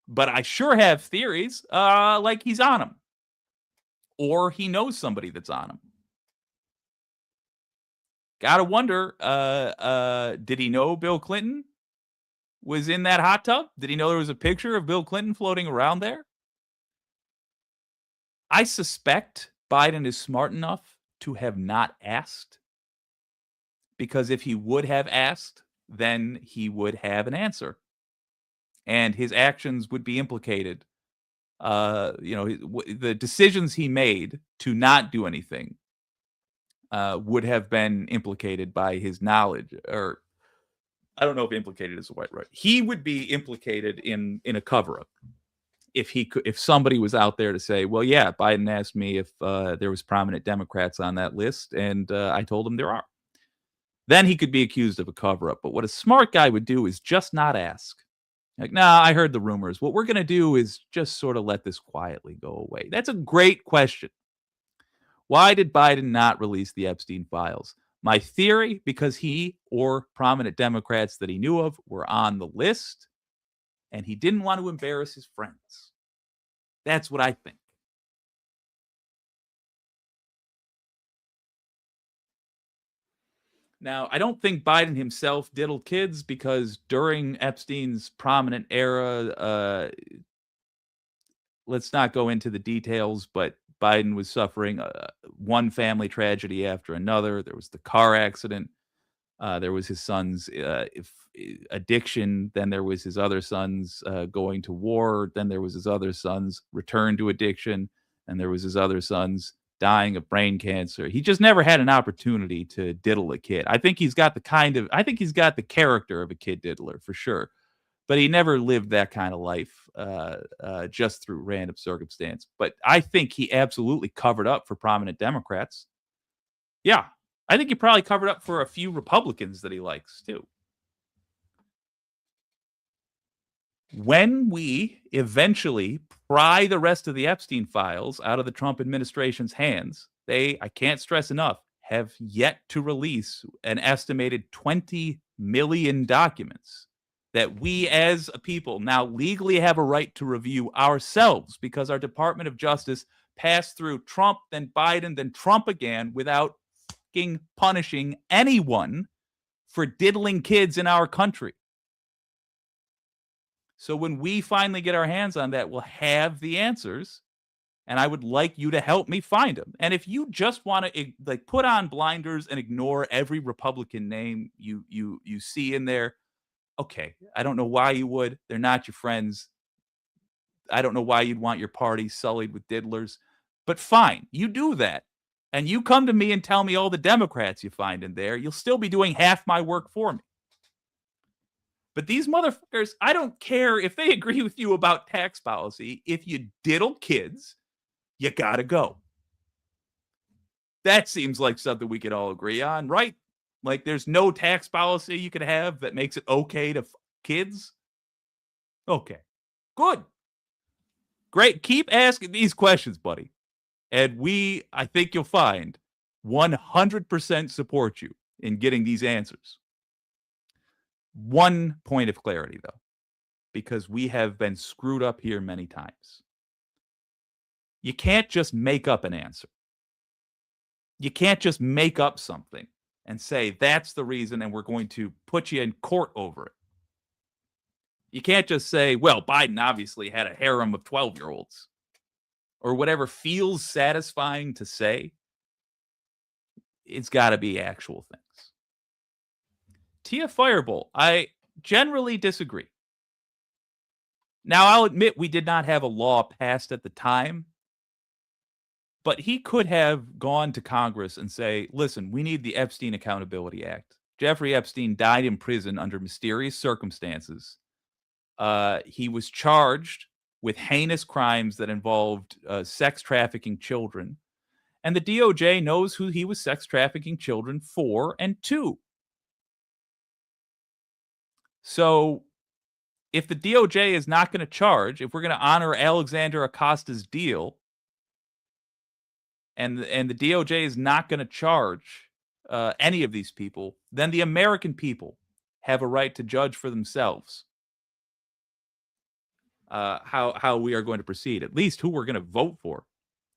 But I sure have theories, like he's on him. Or he knows somebody that's on him. Gotta wonder, did he know Bill Clinton was in that hot tub? Did he know there was a picture of Bill Clinton floating around there? I suspect Biden is smart enough to have not asked. Because if he would have asked, then he would have an answer. And his actions would be implicated. The decisions he made to not do anything would have been implicated by his knowledge, or I don't know if implicated is the right word. He would be implicated in a cover-up if somebody was out there to say, well, yeah, Biden asked me if there was prominent Democrats on that list, and I told him there are. Then he could be accused of a cover-up. But what a smart guy would do is just not ask. Like, nah, I heard the rumors. What we're going to do is just sort of let this quietly go away. That's a great question. Why did Biden not release the Epstein files? My theory, because he or prominent Democrats that he knew of were on the list, and he didn't want to embarrass his friends. That's what I think. Now, I don't think Biden himself diddled kids because during Epstein's prominent era, let's not go into the details, but Biden was suffering one family tragedy after another. There was the car accident. There was his son's addiction. Then there was his other son's going to war. Then there was his other son's return to addiction. And there was his other son's dying of brain cancer. He just never had an opportunity to diddle a kid. I think he's got the character of a kid diddler for sure. But he never lived that kind of life just through random circumstance. But I think he absolutely covered up for prominent Democrats. Yeah, I think he probably covered up for a few Republicans that he likes, too. When we eventually pry the rest of the Epstein files out of the Trump administration's hands, they, I can't stress enough, have yet to release an estimated 20 million documents that we as a people now legally have a right to review ourselves, because our Department of Justice passed through Trump, then Biden, then Trump again, without fucking punishing anyone for diddling kids in our country. So when we finally get our hands on that, we'll have the answers, and I would like you to help me find them. And if you just want to like put on blinders and ignore every Republican name you see in there, okay, I don't know why you would. They're not your friends. I don't know why you'd want your party sullied with diddlers, but fine, you do that. And you come to me and tell me all the Democrats you find in there, you'll still be doing half my work for me. But these motherfuckers, I don't care if they agree with you about tax policy. If you diddle kids, you gotta go. That seems like something we could all agree on, right? Like there's no tax policy you could have that makes it okay to kids. Okay, good. Great. Keep asking these questions, buddy. And I think you'll find 100% support you in getting these answers. One point of clarity, though, because we have been screwed up here many times. You can't just make up an answer. You can't just make up something and say, that's the reason, and we're going to put you in court over it. You can't just say, well, Biden obviously had a harem of 12-year-olds or whatever feels satisfying to say. It's got to be actual things. Tia Firebolt, I generally disagree. Now, I'll admit we did not have a law passed at the time, but he could have gone to Congress and say, listen, we need the Epstein Accountability Act. Jeffrey Epstein died in prison under mysterious circumstances. He was charged with heinous crimes that involved sex trafficking children. And the DOJ knows who he was sex trafficking children for and to. So if the DOJ is not going to charge, if we're going to honor Alexander Acosta's deal, and the DOJ is not going to charge any of these people, then the American people have a right to judge for themselves how we are going to proceed, at least who we're going to vote for.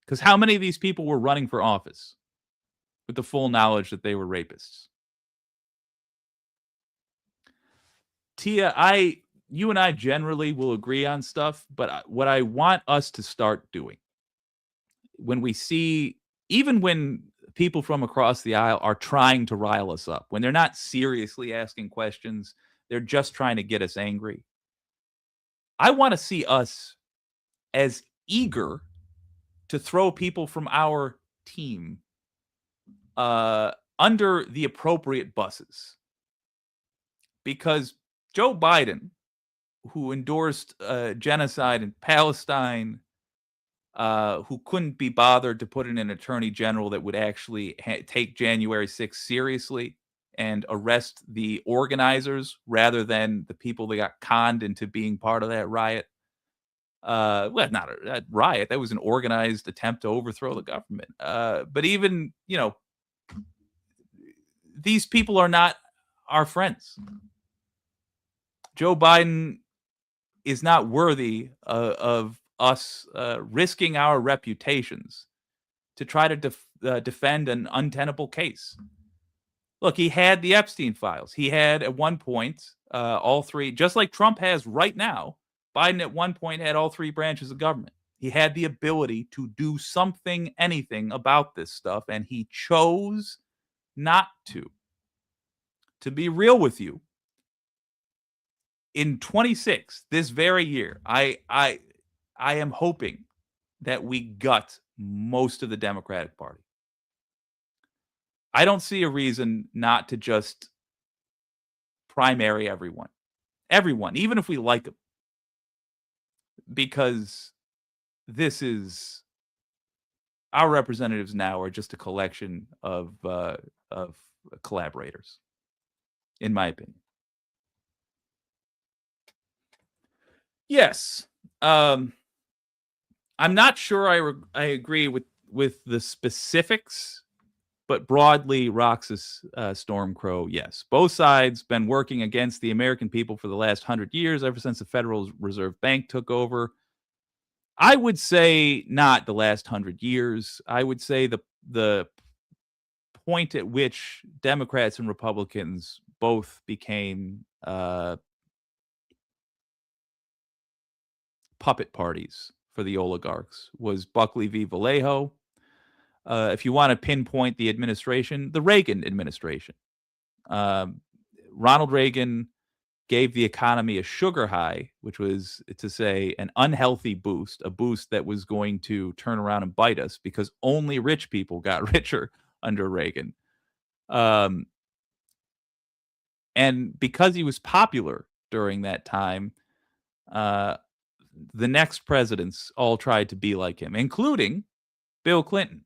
Because how many of these people were running for office with the full knowledge that they were rapists? Tia, you and I generally will agree on stuff, but what I want us to start doing when we see, even when people from across the aisle are trying to rile us up, when they're not seriously asking questions, they're just trying to get us angry. I want to see us as eager to throw people from our team under the appropriate buses. Because Joe Biden, who endorsed genocide in Palestine, who couldn't be bothered to put in an attorney general that would actually take January 6th seriously and arrest the organizers rather than the people that got conned into being part of that riot. Well, not a riot. That was an organized attempt to overthrow the government. But even, these people are not our friends. Joe Biden is not worthy of us risking our reputations to try to defend an untenable case. Look, he had the Epstein files. He had at one point all three, just like Trump has right now. Biden at one point had all three branches of government. He had the ability to do something, anything about this stuff, and he chose not to. To be real with you, in 26, this very year, I am hoping that we gut most of the Democratic Party. I don't see a reason not to just primary everyone. Everyone, even if we like them. Because this is, our representatives now are just a collection of collaborators, in my opinion. Yes. I'm not sure I agree with the specifics, but broadly, Roxas Stormcrow, yes. Both sides been working against the American people for the last 100 years, ever since the Federal Reserve Bank took over. I would say not the last 100 years. I would say the point at which Democrats and Republicans both became puppet parties for the oligarchs was Buckley v. Vallejo. If you want to pinpoint the administration, the Reagan administration. Ronald Reagan gave the economy a sugar high, which was to say an unhealthy boost, a boost that was going to turn around and bite us because only rich people got richer under Reagan. And because he was popular during that time, the next presidents all tried to be like him, including Bill Clinton.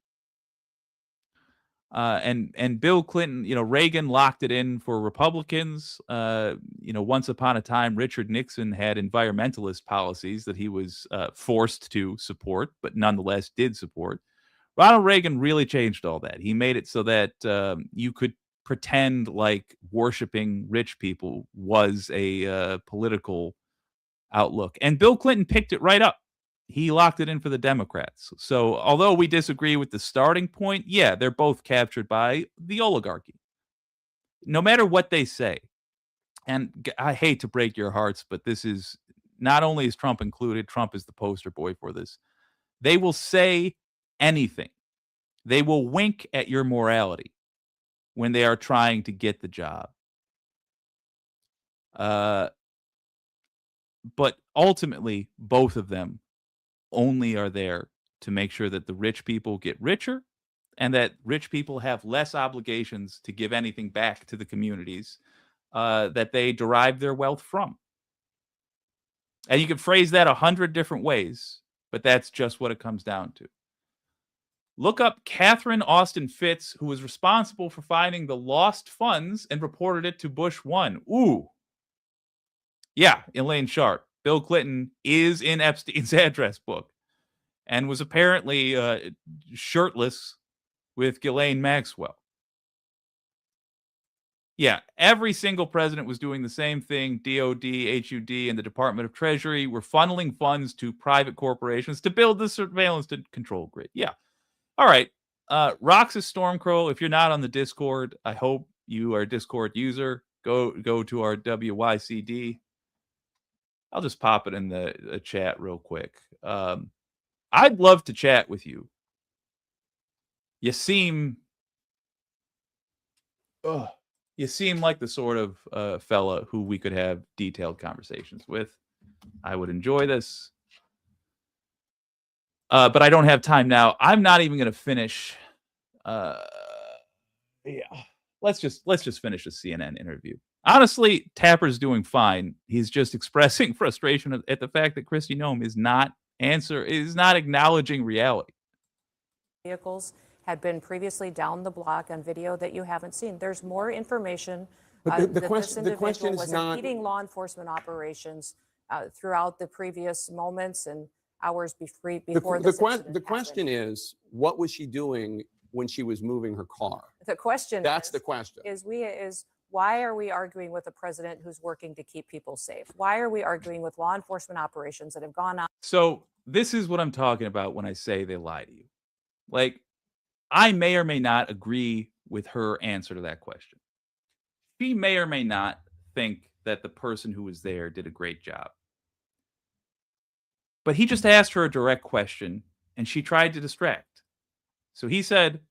And Bill Clinton, Reagan locked it in for Republicans. Once upon a time, Richard Nixon had environmentalist policies that he was forced to support, but nonetheless did support. Ronald Reagan really changed all that. He made it so that you could pretend like worshiping rich people was a political outlook. And Bill Clinton picked it right up. He locked it in for the Democrats. So although we disagree with the starting point, yeah, they're both captured by the oligarchy. No matter what they say. And I hate to break your hearts, but this is not only is Trump included, Trump is the poster boy for this. They will say anything. They will wink at your morality when they are trying to get the job. But ultimately, both of them only are there to make sure that the rich people get richer and that rich people have less obligations to give anything back to the communities that they derive their wealth from. And you can phrase that 100 different ways, but that's just what it comes down to. Look up Catherine Austin Fitts, who was responsible for finding the lost funds and reported it to Bush 1. Ooh. Yeah, Elaine Sharp. Bill Clinton is in Epstein's address book and was apparently shirtless with Ghislaine Maxwell. Yeah, every single president was doing the same thing. DOD, HUD, and the Department of Treasury were funneling funds to private corporations to build the surveillance and control grid. Yeah. All right. Roxas Stormcrow, if you're not on the Discord, I hope you are a Discord user. Go to our WYCD. I'll just pop it in the chat real quick. I'd love to chat with you. You seem like the sort of fella who we could have detailed conversations with. I would enjoy this. But I don't have time now. I'm not even going to finish. Let's just finish the CNN interview. Honestly, Tapper's doing fine. He's just expressing frustration at the fact that Kristi Noem is not acknowledging reality. Vehicles had been previously down the block on video that you haven't seen. There's more information. But the this question is not impeding law enforcement operations throughout the previous moments and hours before the question is, what was she doing when she was moving her car? The question That's the question. Is why are we arguing with a president who's working to keep people safe? Why are we arguing with law enforcement operations that have gone on? So this is what I'm talking about when I say they lie to you. Like, I may or may not agree with her answer to that question. She may or may not think that the person who was there did a great job. But he just asked her a direct question, and she tried to distract. So he said,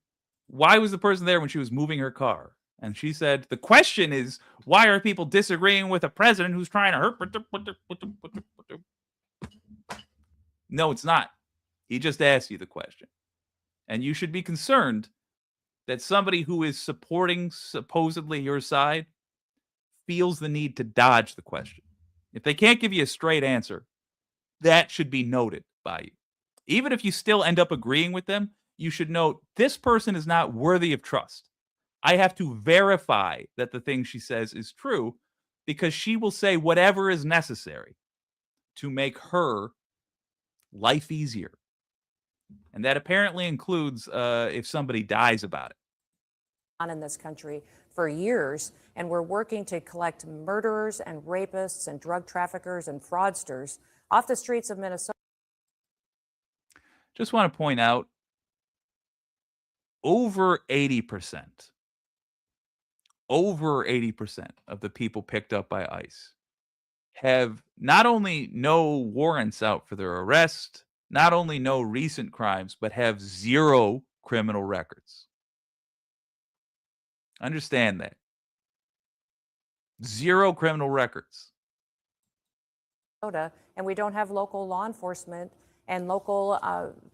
why was the person there when she was moving her car? And she said, the question is, why are people disagreeing with a president who's trying to hurt? No, it's not. He just asked you the question. And you should be concerned that somebody who is supporting supposedly your side feels the need to dodge the question. If they can't give you a straight answer, that should be noted by you. Even if you still end up agreeing with them, you should note this person is not worthy of trust. I have to verify that the thing she says is true because she will say whatever is necessary to make her life easier. And that apparently includes if somebody dies about it. In this country for years, and we're working to collect murderers and rapists and drug traffickers and fraudsters off the streets of Minnesota. Just want to point out, over 80% of the people picked up by ICE have not only no warrants out for their arrest, not only no recent crimes, but have zero criminal records. Understand that. Zero criminal records. And we don't have local law enforcement and local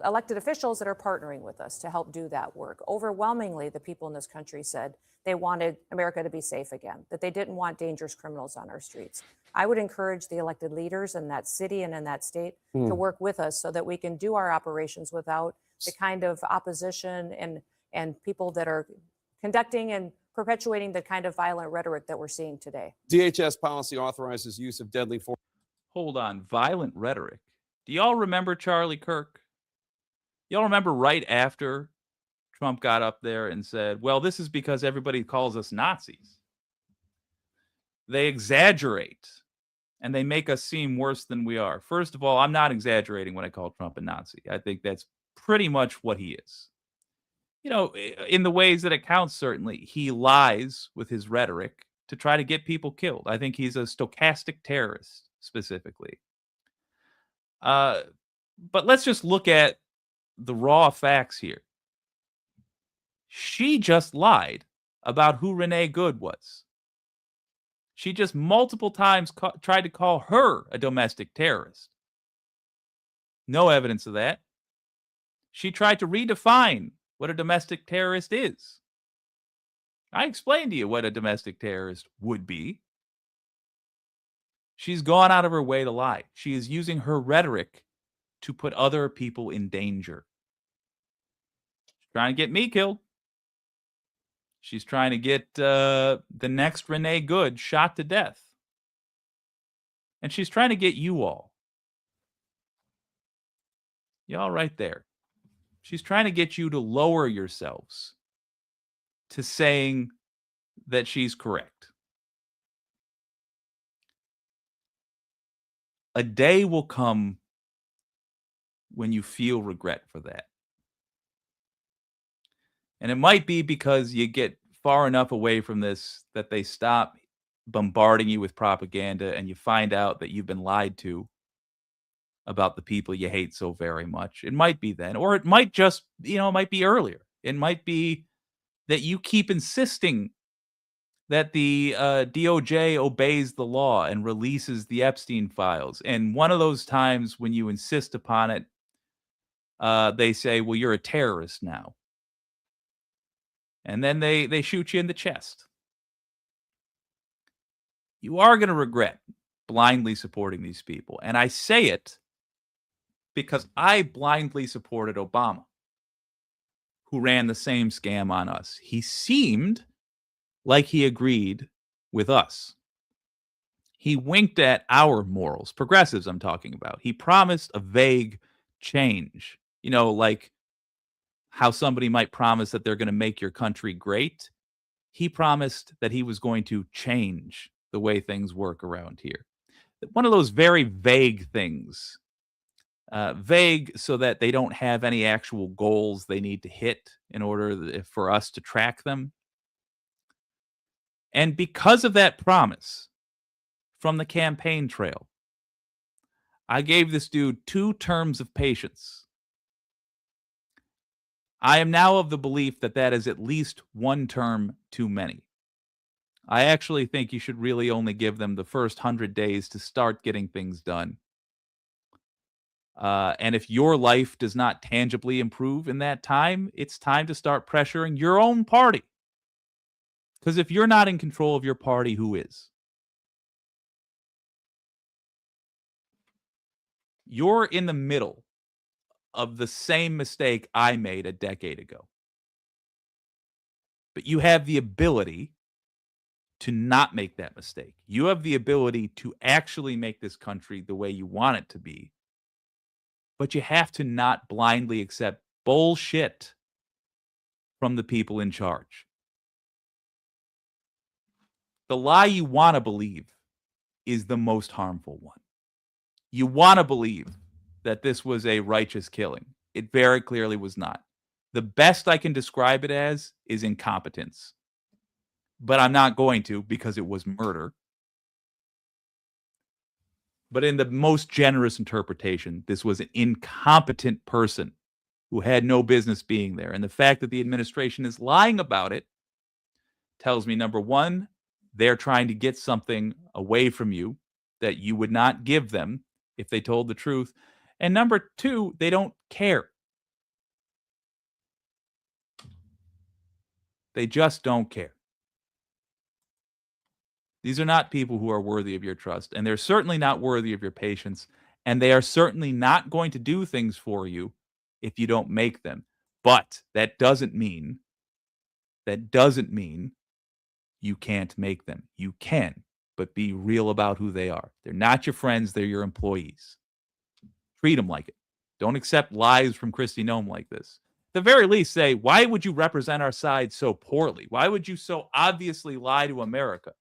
elected officials that are partnering with us to help do that work. Overwhelmingly, the people in this country said they wanted America to be safe again, that they didn't want dangerous criminals on our streets. I would encourage the elected leaders in that city and in that state to work with us so that we can do our operations without the kind of opposition and people that are conducting and perpetuating the kind of violent rhetoric that we're seeing today. DHS policy authorizes use of deadly force. Hold on, violent rhetoric. Do y'all remember Charlie Kirk? Y'all remember right after Trump got up there and said, well, this is because everybody calls us Nazis. They exaggerate and they make us seem worse than we are. First of all, I'm not exaggerating when I call Trump a Nazi. I think that's pretty much what he is. You know, in the ways that it counts, certainly, he lies with his rhetoric to try to get people killed. I think he's a stochastic terrorist, specifically. But let's just look at the raw facts here. She just lied about who Renee Good was. She just multiple times tried to call her a domestic terrorist. No evidence of that. She tried to redefine what a domestic terrorist is. I explained to you what a domestic terrorist would be. She's gone out of her way to lie. She is using her rhetoric to put other people in danger. She's trying to get me killed. She's trying to get the next Renee Good shot to death. And she's trying to get you all. Y'all right there. She's trying to get you to lower yourselves to saying that she's correct. A day will come when you feel regret for that. And it might be because you get far enough away from this that they stop bombarding you with propaganda and you find out that you've been lied to about the people you hate so very much. It might be then, or it might just, it might be earlier. It might be that you keep insisting that the DOJ obeys the law and releases the Epstein files. And one of those times when you insist upon it, they say, well, you're a terrorist now. And then they shoot you in the chest. You are going to regret blindly supporting these people. And I say it because I blindly supported Obama, who ran the same scam on us. He seemed like he agreed with us. He winked at our morals, progressives I'm talking about. He promised a vague change, like how somebody might promise that they're going to make your country great. He promised that he was going to change the way things work around here. One of those very vague things. Vague so that they don't have any actual goals they need to hit in order for us to track them. And because of that promise from the campaign trail, I gave this dude 2 terms of patience. I am now of the belief that that is at least 1 term too many. I actually think you should really only give them the first 100 days to start getting things done. And if your life does not tangibly improve in that time, it's time to start pressuring your own party. Because if you're not in control of your party, who is? You're in the middle of the same mistake I made a decade ago. But you have the ability to not make that mistake. You have the ability to actually make this country the way you want it to be. But you have to not blindly accept bullshit from the people in charge. The lie you want to believe is the most harmful one. You want to believe that this was a righteous killing. It very clearly was not. The best I can describe it as is incompetence. But I'm not going to because it was murder. But in the most generous interpretation, this was an incompetent person who had no business being there. And the fact that the administration is lying about it tells me, number one, they're trying to get something away from you that you would not give them if they told the truth. And number two, they don't care. They just don't care. These are not people who are worthy of your trust, and they're certainly not worthy of your patience, and they are certainly not going to do things for you if you don't make them. But that doesn't mean you can't make them. You can, but be real about who they are. They're not your friends, they're your employees. Treat them like it. Don't accept lies from Kristi Noem like this. At the very least, say, why would you represent our side so poorly? Why would you so obviously lie to America?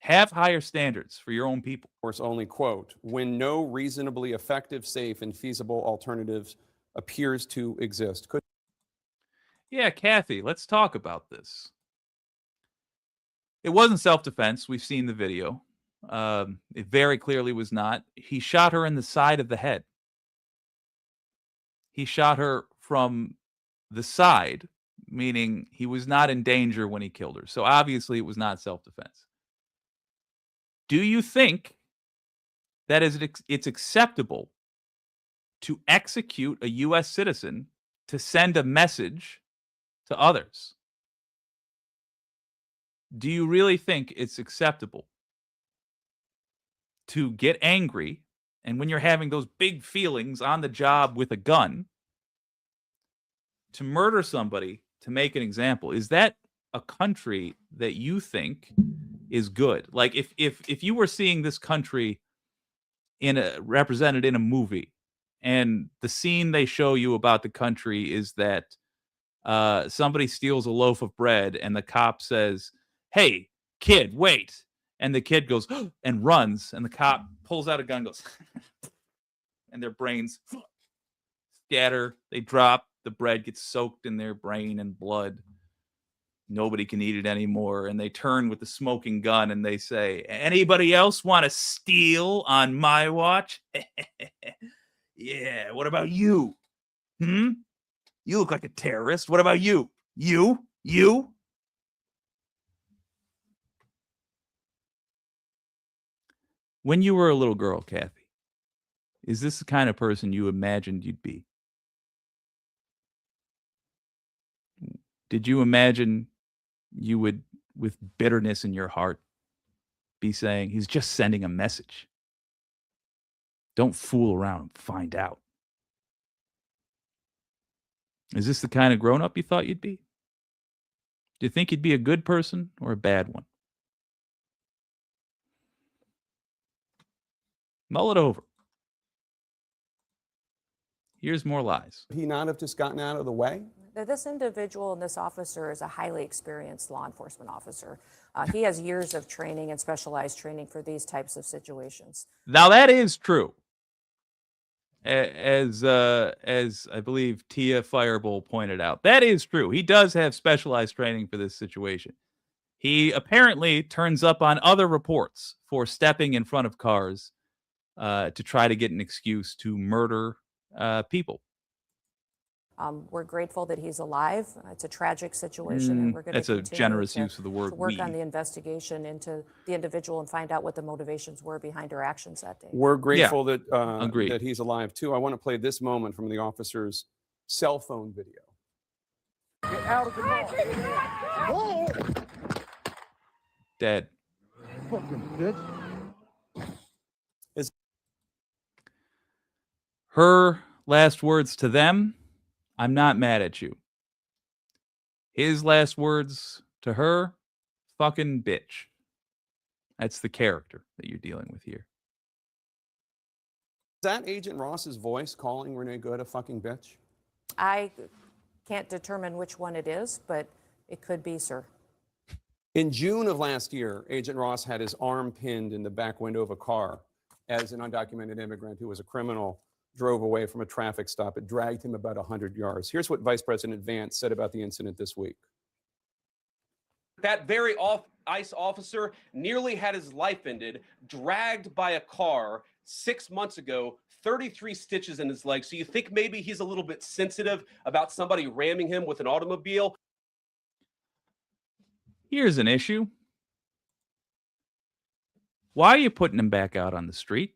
Have higher standards for your own people. Of course, only, quote, when no reasonably effective, safe, and feasible alternatives appears to exist. Yeah, Kathy, let's talk about this. It wasn't self-defense. We've seen the video. It very clearly was not. He shot her in the side of the head. He shot her from the side, meaning he was not in danger when he killed her. So obviously it was not self-defense. Do you think that it's acceptable to execute a U.S. citizen to send a message to others? Do you really think it's acceptable to get angry, and when you're having those big feelings on the job with a gun, to murder somebody to make an example? Is that a country that you think is good? Like if you were seeing this country represented in a movie, and the scene they show you about the country is that somebody steals a loaf of bread and the cop says, "Hey, kid, wait." And the kid goes and runs, and the cop pulls out a gun, goes, and their brains scatter. They drop. The bread gets soaked in their brain and blood. Nobody can eat it anymore. And they turn with the smoking gun and they say, "Anybody else want to steal on my watch?" Yeah, what about you? You look like a terrorist. What about you? You? When you were a little girl, Kathy, is this the kind of person you imagined you'd be? Did you imagine you would, with bitterness in your heart, be saying, he's just sending a message? Don't fool around and find out. Is this the kind of grown-up you thought you'd be? Do you think you'd be a good person or a bad one? Mull it over. Here's more lies. Would he not have just gotten out of the way? This individual and this officer is a highly experienced law enforcement officer. He has years of training and specialized training for these types of situations. Now that is true. As I believe Tia Fireball pointed out, that is true. He does have specialized training for this situation. He apparently turns up on other reports for stepping in front of cars to try to get an excuse to murder people. We're grateful that he's alive. It's a tragic situation, and we're going to That's a generous use of the word to work "we." on the investigation into the individual and find out what the motivations were behind her actions that day. We're grateful agreed. that he's alive too. I want to play this moment from the officer's cell phone video. Get out of the car. Dead. Fucking bitch. Her last words to them: "I'm not mad at you. His last words to her, fucking bitch. That's the character that you're dealing with here. Is that Agent Ross's voice calling Renee Good a fucking bitch? I can't determine which one it is, but it could be, sir. In June of last year, Agent Ross had his arm pinned in the back window of a car as an undocumented immigrant who was a criminal drove away from a traffic stop. It dragged him about 100 yards. Here's what Vice President Vance said about the incident this week. That very ICE officer nearly had his life ended, dragged by a car 6 months ago, 33 stitches in his leg. So you think maybe he's a little bit sensitive about somebody ramming him with an automobile? Here's an issue. Why are you putting him back out on the street?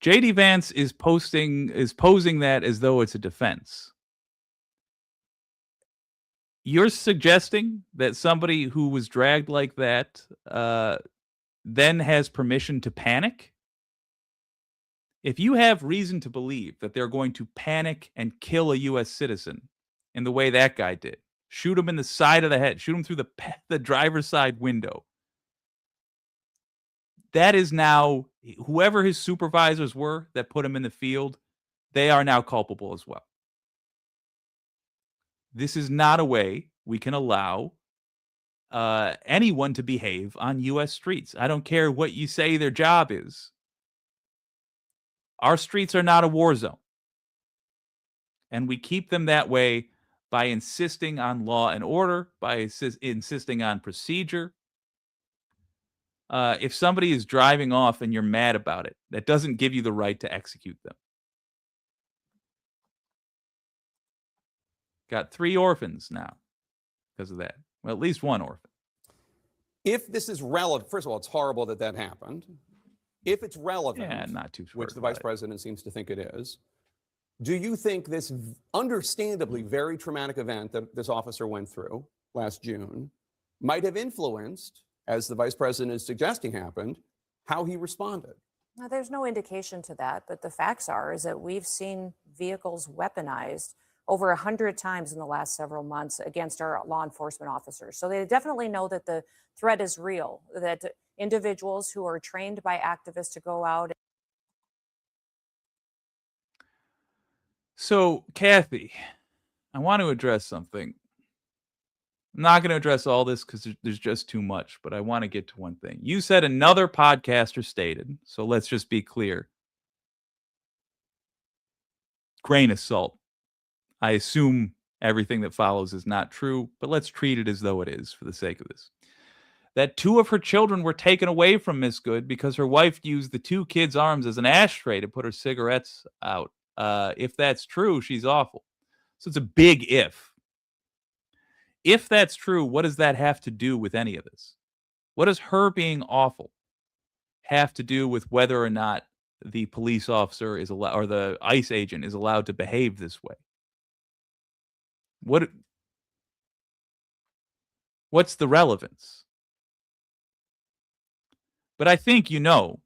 JD Vance is posing that as though it's a defense. You're suggesting that somebody who was dragged like that then has permission to panic? If you have reason to believe that they're going to panic and kill a U.S. citizen in the way that guy did, shoot him in the side of the head, shoot him through the driver's side window, that is now, whoever his supervisors were that put him in the field, they are now culpable as well. This is not a way we can allow anyone to behave on U.S. streets. I don't care what you say their job is. Our streets are not a war zone. And we keep them that way by insisting on law and order, by insisting on procedure. If somebody is driving off and you're mad about it, that doesn't give you the right to execute them. Got 3 orphans now because of that. Well, at least 1 orphan. If this is relevant, first of all, it's horrible that that happened. If it's relevant, Yeah, not too sure which the vice president seems to think it is, do you think this understandably very traumatic event that this officer went through last June might have influenced, as the vice president is suggesting happened, how he responded? Now, there's no indication to that, but the facts is that we've seen vehicles weaponized over 100 times in the last several months against our law enforcement officers. So they definitely know that the threat is real, that individuals who are trained by activists to go out. So, Kathy, I want to address something. I'm not going to address all this because there's just too much, but I want to get to one thing. You said another podcaster stated, so let's just be clear. Grain of salt. I assume everything that follows is not true, but let's treat it as though it is for the sake of this. That 2 of her children were taken away from Miss Good because her wife used the 2 kids' arms as an ashtray to put her cigarettes out. If that's true, she's awful. So it's a big if. If that's true, what does that have to do with any of this? What does her being awful have to do with whether or not the police officer is allowed, or the ICE agent is allowed to behave this way? What's the relevance? But I think you know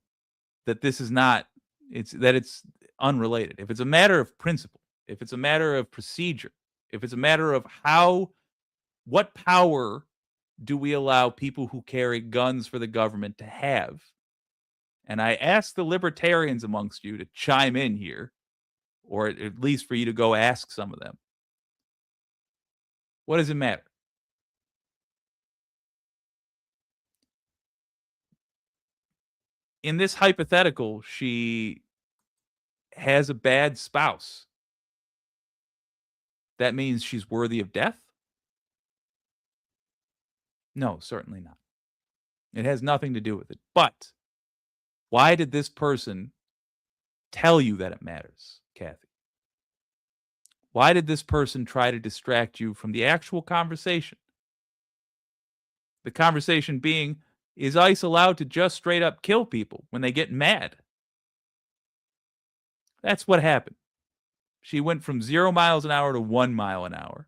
that this is not, it's unrelated. If it's a matter of principle, if it's a matter of procedure, if it's a matter of what power do we allow people who carry guns for the government to have? And I ask the libertarians amongst you to chime in here, or at least for you to go ask some of them. What does it matter? In this hypothetical, she has a bad spouse. That means she's worthy of death? No, certainly not. It has nothing to do with it. But why did this person tell you that it matters, Kathy? Why did this person try to distract you from the actual conversation? The conversation being, is ICE allowed to just straight up kill people when they get mad? That's what happened. She went from 0 miles an hour to 1 mile an hour.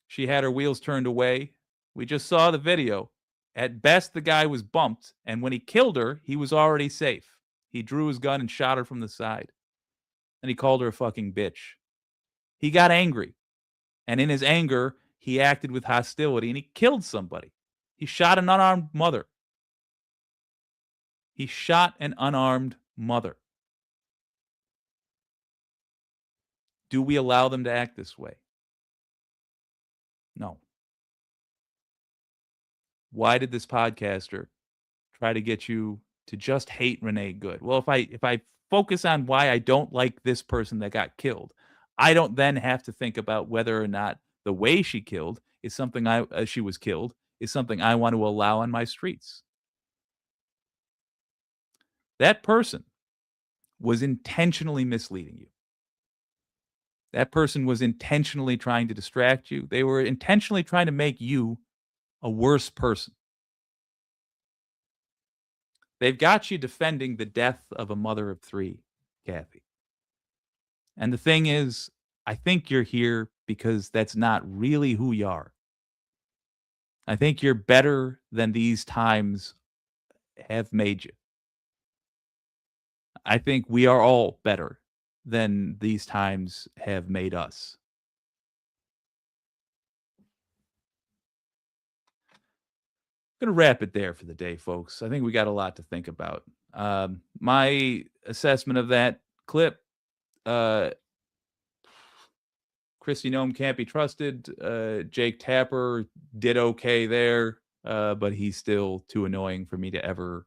She had her wheels turned away. We just saw the video. At best, the guy was bumped, and when he killed her, he was already safe. He drew his gun and shot her from the side. And he called her a fucking bitch. He got angry. And in his anger, he acted with hostility and he killed somebody. He shot an unarmed mother. He shot an unarmed mother. Do we allow them to act this way? No. Why did this podcaster try to get you to just hate Renee Good? Well, if I focus on why I don't like this person that got killed, I don't then have to think about whether or not the way she killed is something she was killed is something I want to allow on my streets. That person was intentionally misleading you. That person was intentionally trying to distract you. They were intentionally trying to make you a worse person. They've got you defending the death of a mother of 3, Kathy. And the thing is, I think you're here because that's not really who you are. I think you're better than these times have made you. I think we are all better than these times have made us. I'm going to wrap it there for the day, folks. I think we got a lot to think about. My assessment of that clip, Kristi Noem can't be trusted. Jake Tapper did okay there, but he's still too annoying for me to ever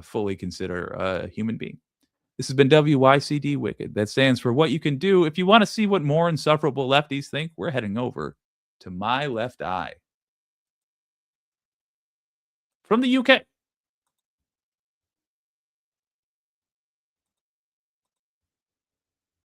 fully consider a human being. This has been WYCD Wicked. That stands for what you can do. If you want to see what more insufferable lefties think, we're heading over to My Left Eye. From the UK.